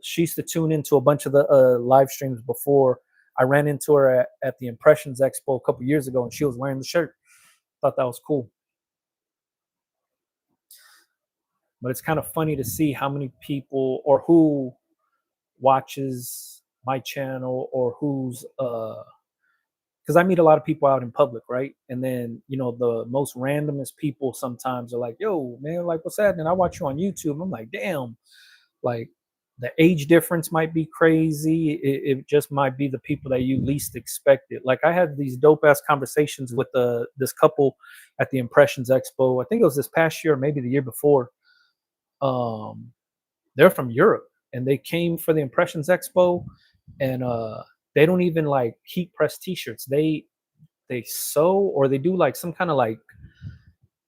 She used to tune into a bunch of the live streams before. I ran into her at the Impressions Expo a couple years ago, and she was wearing the shirt. Thought that was cool. But it's kind of funny to see how many people or who watches my channel or who's because I meet a lot of people out in public, right? And then the most randomest people sometimes are like, "Yo, man, like what's happening? I watch you on YouTube." I'm like, "Damn!" Like the age difference might be crazy. It just might be the people that you least expect it. Like I had these dope ass conversations with this couple at the Impressions Expo. I think it was this past year, or maybe the year before. Um, they're from Europe and they came for the Impressions Expo, and they don't even like heat press t-shirts. They sew, or they do like some kind of like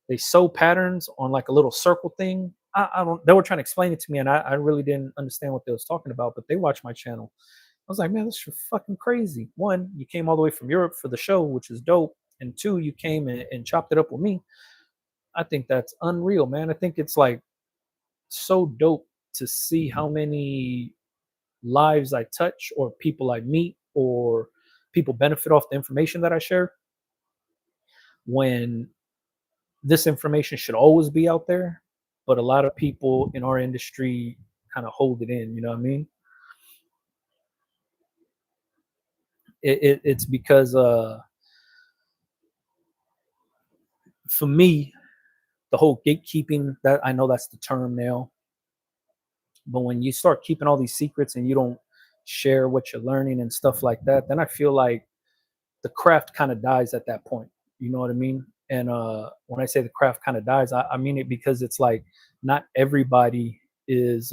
they sew patterns on like a little circle thing. I don't. They were trying to explain it to me, and I really didn't understand what they was talking about. But they watched my channel. I was like, man, this is fucking crazy. One, you came all the way from Europe for the show, which is dope, and two, you came and chopped it up with me. I think that's unreal, man. I think it's like so dope to see how many lives I touch or people I meet or people benefit off the information that I share, when this information should always be out there, but a lot of people in our industry kind of hold it in. You know what I mean? It's because for me, the whole gatekeeping, that I know that's the term now, but when you start keeping all these secrets and you don't share what you're learning and stuff like that, then I feel like the craft kind of dies at that point. You know what I mean? And when I say the craft kind of dies, I mean it because it's like not everybody is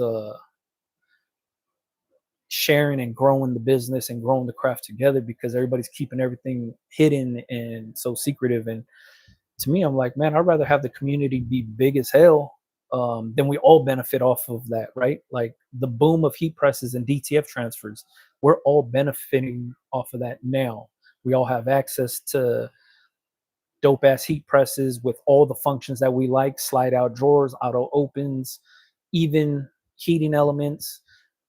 sharing and growing the business and growing the craft together, because everybody's keeping everything hidden and so secretive. And to me, I'm like, man, I'd rather have the community be big as hell, than we all benefit off of that, right? Like the boom of heat presses and DTF transfers, we're all benefiting off of that now. We all have access to dope ass heat presses with all the functions that we like: slide out drawers, auto opens, even heating elements.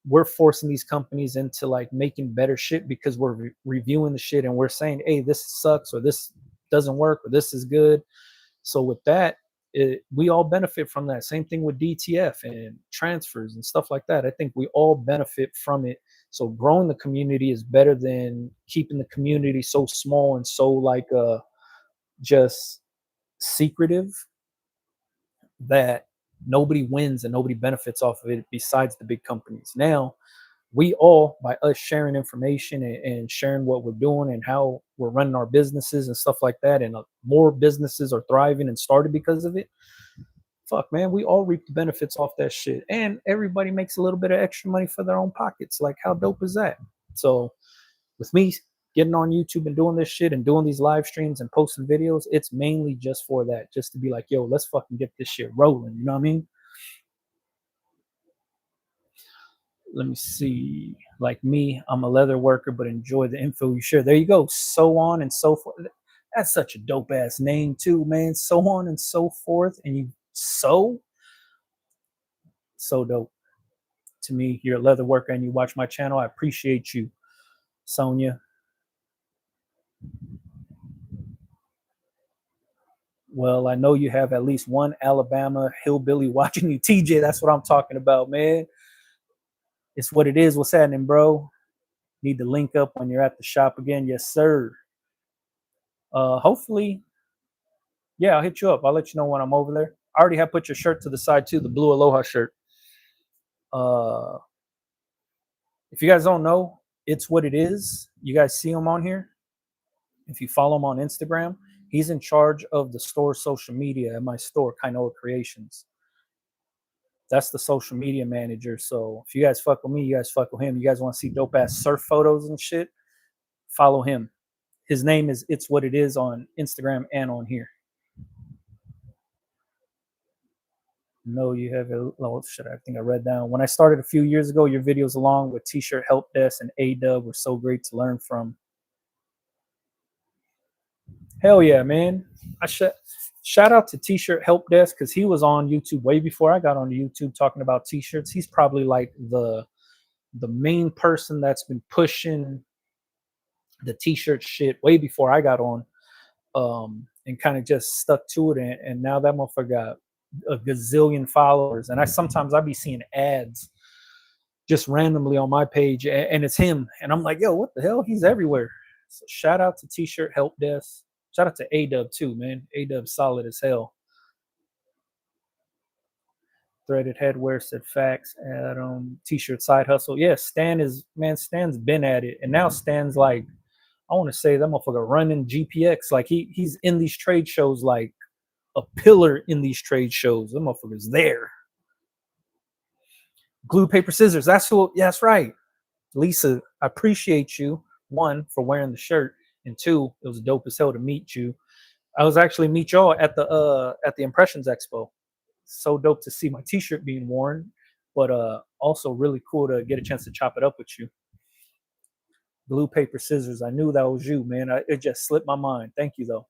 We're forcing these companies into like making better shit because we're reviewing the shit and we're saying, hey, this sucks, or this doesn't work, or this is good. So with that, we all benefit from that. Same thing with DTF and transfers and stuff like that. I think we all benefit from it. So growing the community is better than keeping the community so small and so like just secretive that nobody wins and nobody benefits off of it besides the big companies. Now, we all, by us sharing information and sharing what we're doing and how we're running our businesses and stuff like that, and more businesses are thriving and started because of it. Fuck, man, we all reap the benefits off that shit, and everybody makes a little bit of extra money for their own pockets. Like, how dope is that? So, with me getting on YouTube and doing this shit and doing these live streams and posting videos, it's mainly just for that, just to be like, yo, let's fucking get this shit rolling. You know what I mean? Let me see. Like me, I'm a leather worker, but enjoy the info you share. There you go. So on and so forth. That's such a dope ass name too, man. So on and so forth. And you so dope. To me, you're a leather worker and you watch my channel. I appreciate you, Sonia. Well, I know you have at least one Alabama hillbilly watching you, TJ. That's what I'm talking about, man. It's what it is. What's happening, bro? Need to link up when you're at the shop again. Yes, sir. Hopefully, yeah, I'll hit you up. I'll let you know when I'm over there. I already have put your shirt to the side too, the blue Aloha shirt. Uh, if you guys don't know, it's what it is. You guys see him on here. If you follow him on Instagram, he's in charge of the store social media at my store, Kainoa Creations. That's the social media manager. So if you guys fuck with me, you guys fuck with him. You guys want to see dope ass surf photos and shit, follow him. His name is It's What It Is on Instagram and on here. No, you have a oh, shit. I think I read down. When I started a few years ago, your videos along with T-shirt Help Desk and A-Dub were so great to learn from. Hell yeah, man. Shout out to T-shirt Help Desk because he was on YouTube way before I got on YouTube talking about T-shirts. He's probably like the main person that's been pushing the T-shirt shit way before I got on, and kind of just stuck to it. And now that motherfucker got a gazillion followers. And I be seeing ads just randomly on my page, and it's him. And I'm like, yo, what the hell? He's everywhere. So shout out to T-shirt Help Desk. Shout out to A-Dub too, man. A-Dub solid as hell. Threaded headwear said facts. Adam T-shirt side hustle. Yeah, Stan's been at it, and now Stan's like, I want to say that motherfucker running GPX. Like he's in these trade shows like a pillar in these trade shows. That motherfucker's there. Glue, paper, scissors. That's who. Yeah, that's right. Lisa, I appreciate you. One, for wearing the shirt, and two, it was dope as hell to meet you. I was actually meet y'all at the Impressions Expo. So dope to see my T-shirt being worn, but also really cool to get a chance to chop it up with you. Glue, paper, scissors. I knew that was you, man. It just slipped my mind. Thank you though.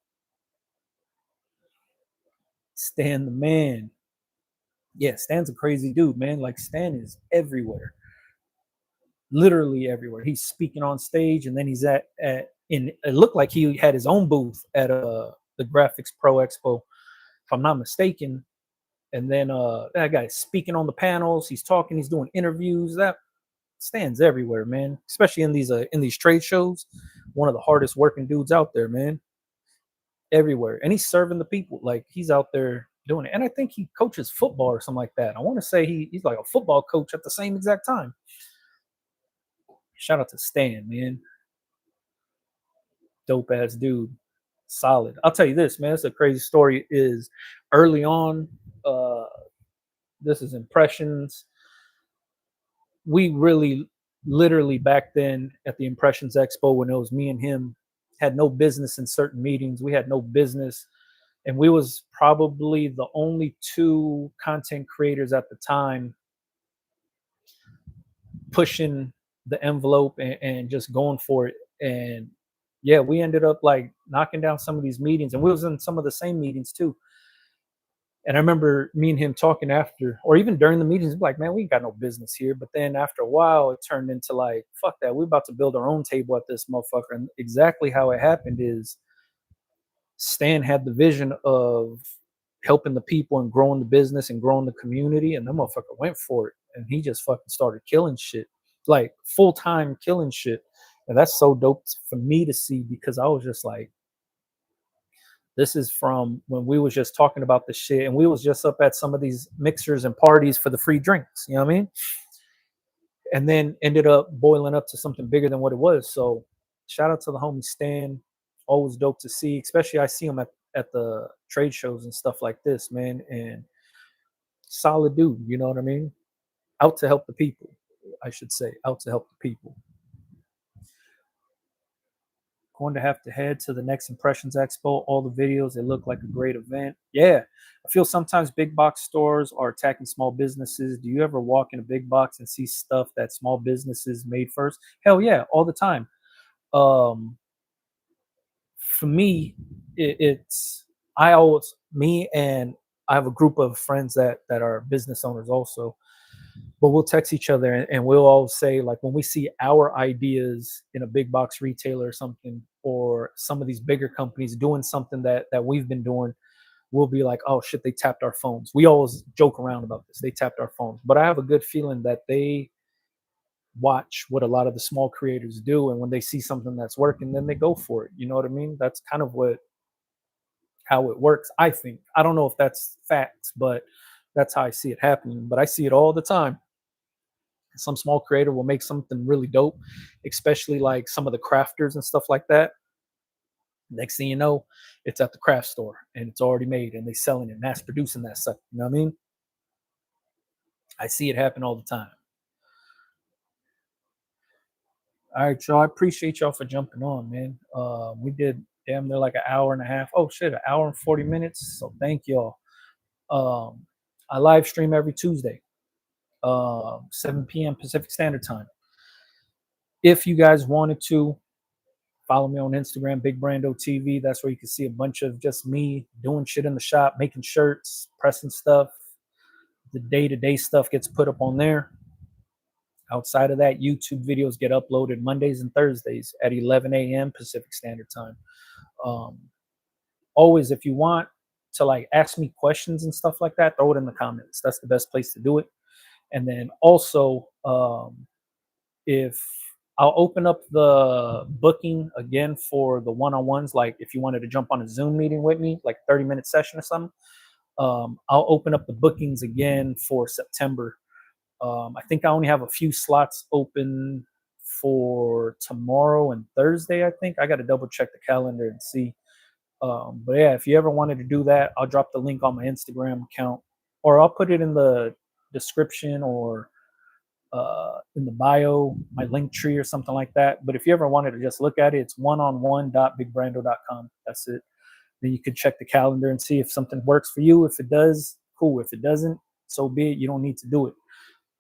Stan the man. Yeah, Stan's a crazy dude, man. Like Stan is everywhere, literally everywhere. He's speaking on stage, and then he's at in. It looked like he had his own booth at the Graphics Pro Expo, if I'm not mistaken. And then that guy's speaking on the panels. He's talking. He's doing interviews. That Stan's everywhere, man. Especially in these trade shows. One of the hardest working dudes out there, man. Everywhere, and he's serving the people. Like he's out there doing it. And I think he coaches football or something like that. I want to say he's like a football coach at the same exact time. Shout out to Stan, man. Dope ass dude. Solid. I'll tell you this, man. It's a crazy story. Is early on, uh, this is Impressions. We really, literally back then at the Impressions Expo when it was me and him, had no business in certain meetings. We had no business, and we was probably the only two content creators at the time pushing the envelope and just going for it. And yeah, we ended up like knocking down some of these meetings, and we was in some of the same meetings too. And I remember me and him talking after, or even during the meetings, like, man, we ain't got no business here. But then after a while, it turned into like, fuck that, we're about to build our own table at this motherfucker. And exactly how it happened is Stan had the vision of helping the people and growing the business and growing the community, and the motherfucker went for it. And he just fucking started killing shit, like full time killing shit. And that's so dope for me to see, because I was just like, this is from when we was just talking about the shit, and we was just up at some of these mixers and parties for the free drinks. You know what I mean? And then ended up boiling up to something bigger than what it was. So shout out to the homie Stan. Always dope to see, especially I see him at the trade shows and stuff like this, man. And solid dude, you know what I mean? Out to help the people, I should say. Out to help the people. Going to have to head to the next Impressions Expo. All the videos, they look like a great event. Yeah, I feel sometimes big box stores are attacking small businesses. Do you ever walk in a big box and see stuff that small businesses made first? Hell yeah, all the time. Um, for me, it's I always me and I have a group of friends that are business owners also, but we'll text each other, and we'll all say, like, when we see our ideas in a big box retailer or something, or some of these bigger companies doing something that we've been doing, we'll be like, oh shit, they tapped our phones. We always joke around about this. They tapped our phones. But I have a good feeling that they watch what a lot of the small creators do. And when they see something that's working, then they go for it. You know what I mean? That's kind of what how it works, I think. I don't know if that's facts, but that's how I see it happening. But I see it all the time. Some small creator will make something really dope, especially like some of the crafters and stuff like that. Next thing you know, it's at the craft store and it's already made and they selling it, mass producing that stuff. You know what I mean? I see it happen all the time. All right, y'all. I appreciate y'all for jumping on, man. We did damn near like an hour and a half. Oh shit, an hour and 40 minutes. So thank y'all. Um, I live stream every Tuesday, 7 p.m. Pacific Standard Time. If you guys wanted to, follow me on Instagram, Big Brando TV. That's where you can see a bunch of just me doing shit in the shop, making shirts, pressing stuff. The day-to-day stuff gets put up on there. Outside of that, YouTube videos get uploaded Mondays and Thursdays at 11 a.m. Pacific Standard Time. Um, Always, if you want to like ask me questions and stuff like that, throw it in the comments. That's the best place to do it. And then also, if I'll open up the booking again for the one-on-ones, like if you wanted to jump on a Zoom meeting with me, like 30-minute session or something, I'll open up the bookings again for September. I think I only have a few slots open for tomorrow and Thursday. I think I got to double check the calendar and see. But yeah, if you ever wanted to do that, I'll drop the link on my Instagram account, or I'll put it in the description or in the bio, my link tree or something like that. But if you ever wanted to just look at it, it's oneonone.bigbrando.com. That's it. Then you could check the calendar and see if something works for you. If it does, cool. If it doesn't, so be it. You don't need to do it.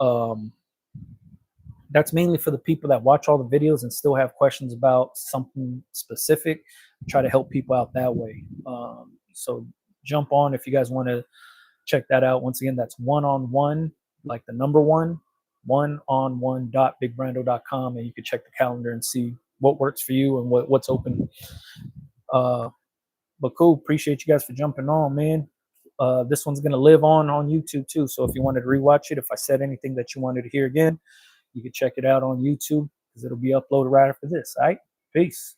Um, that's mainly for the people that watch all the videos and still have questions about something specific. Try to help people out that way. So jump on if you guys want to check that out. Once again, that's one-on-one, like the number one-on-one.bigbrando.com, and you can check the calendar and see what works for you and what's open. But cool, appreciate you guys for jumping on, man. This one's gonna live on YouTube too. So if you wanted to rewatch it, if I said anything that you wanted to hear again, you can check it out on YouTube because it'll be uploaded right after this. All right, peace.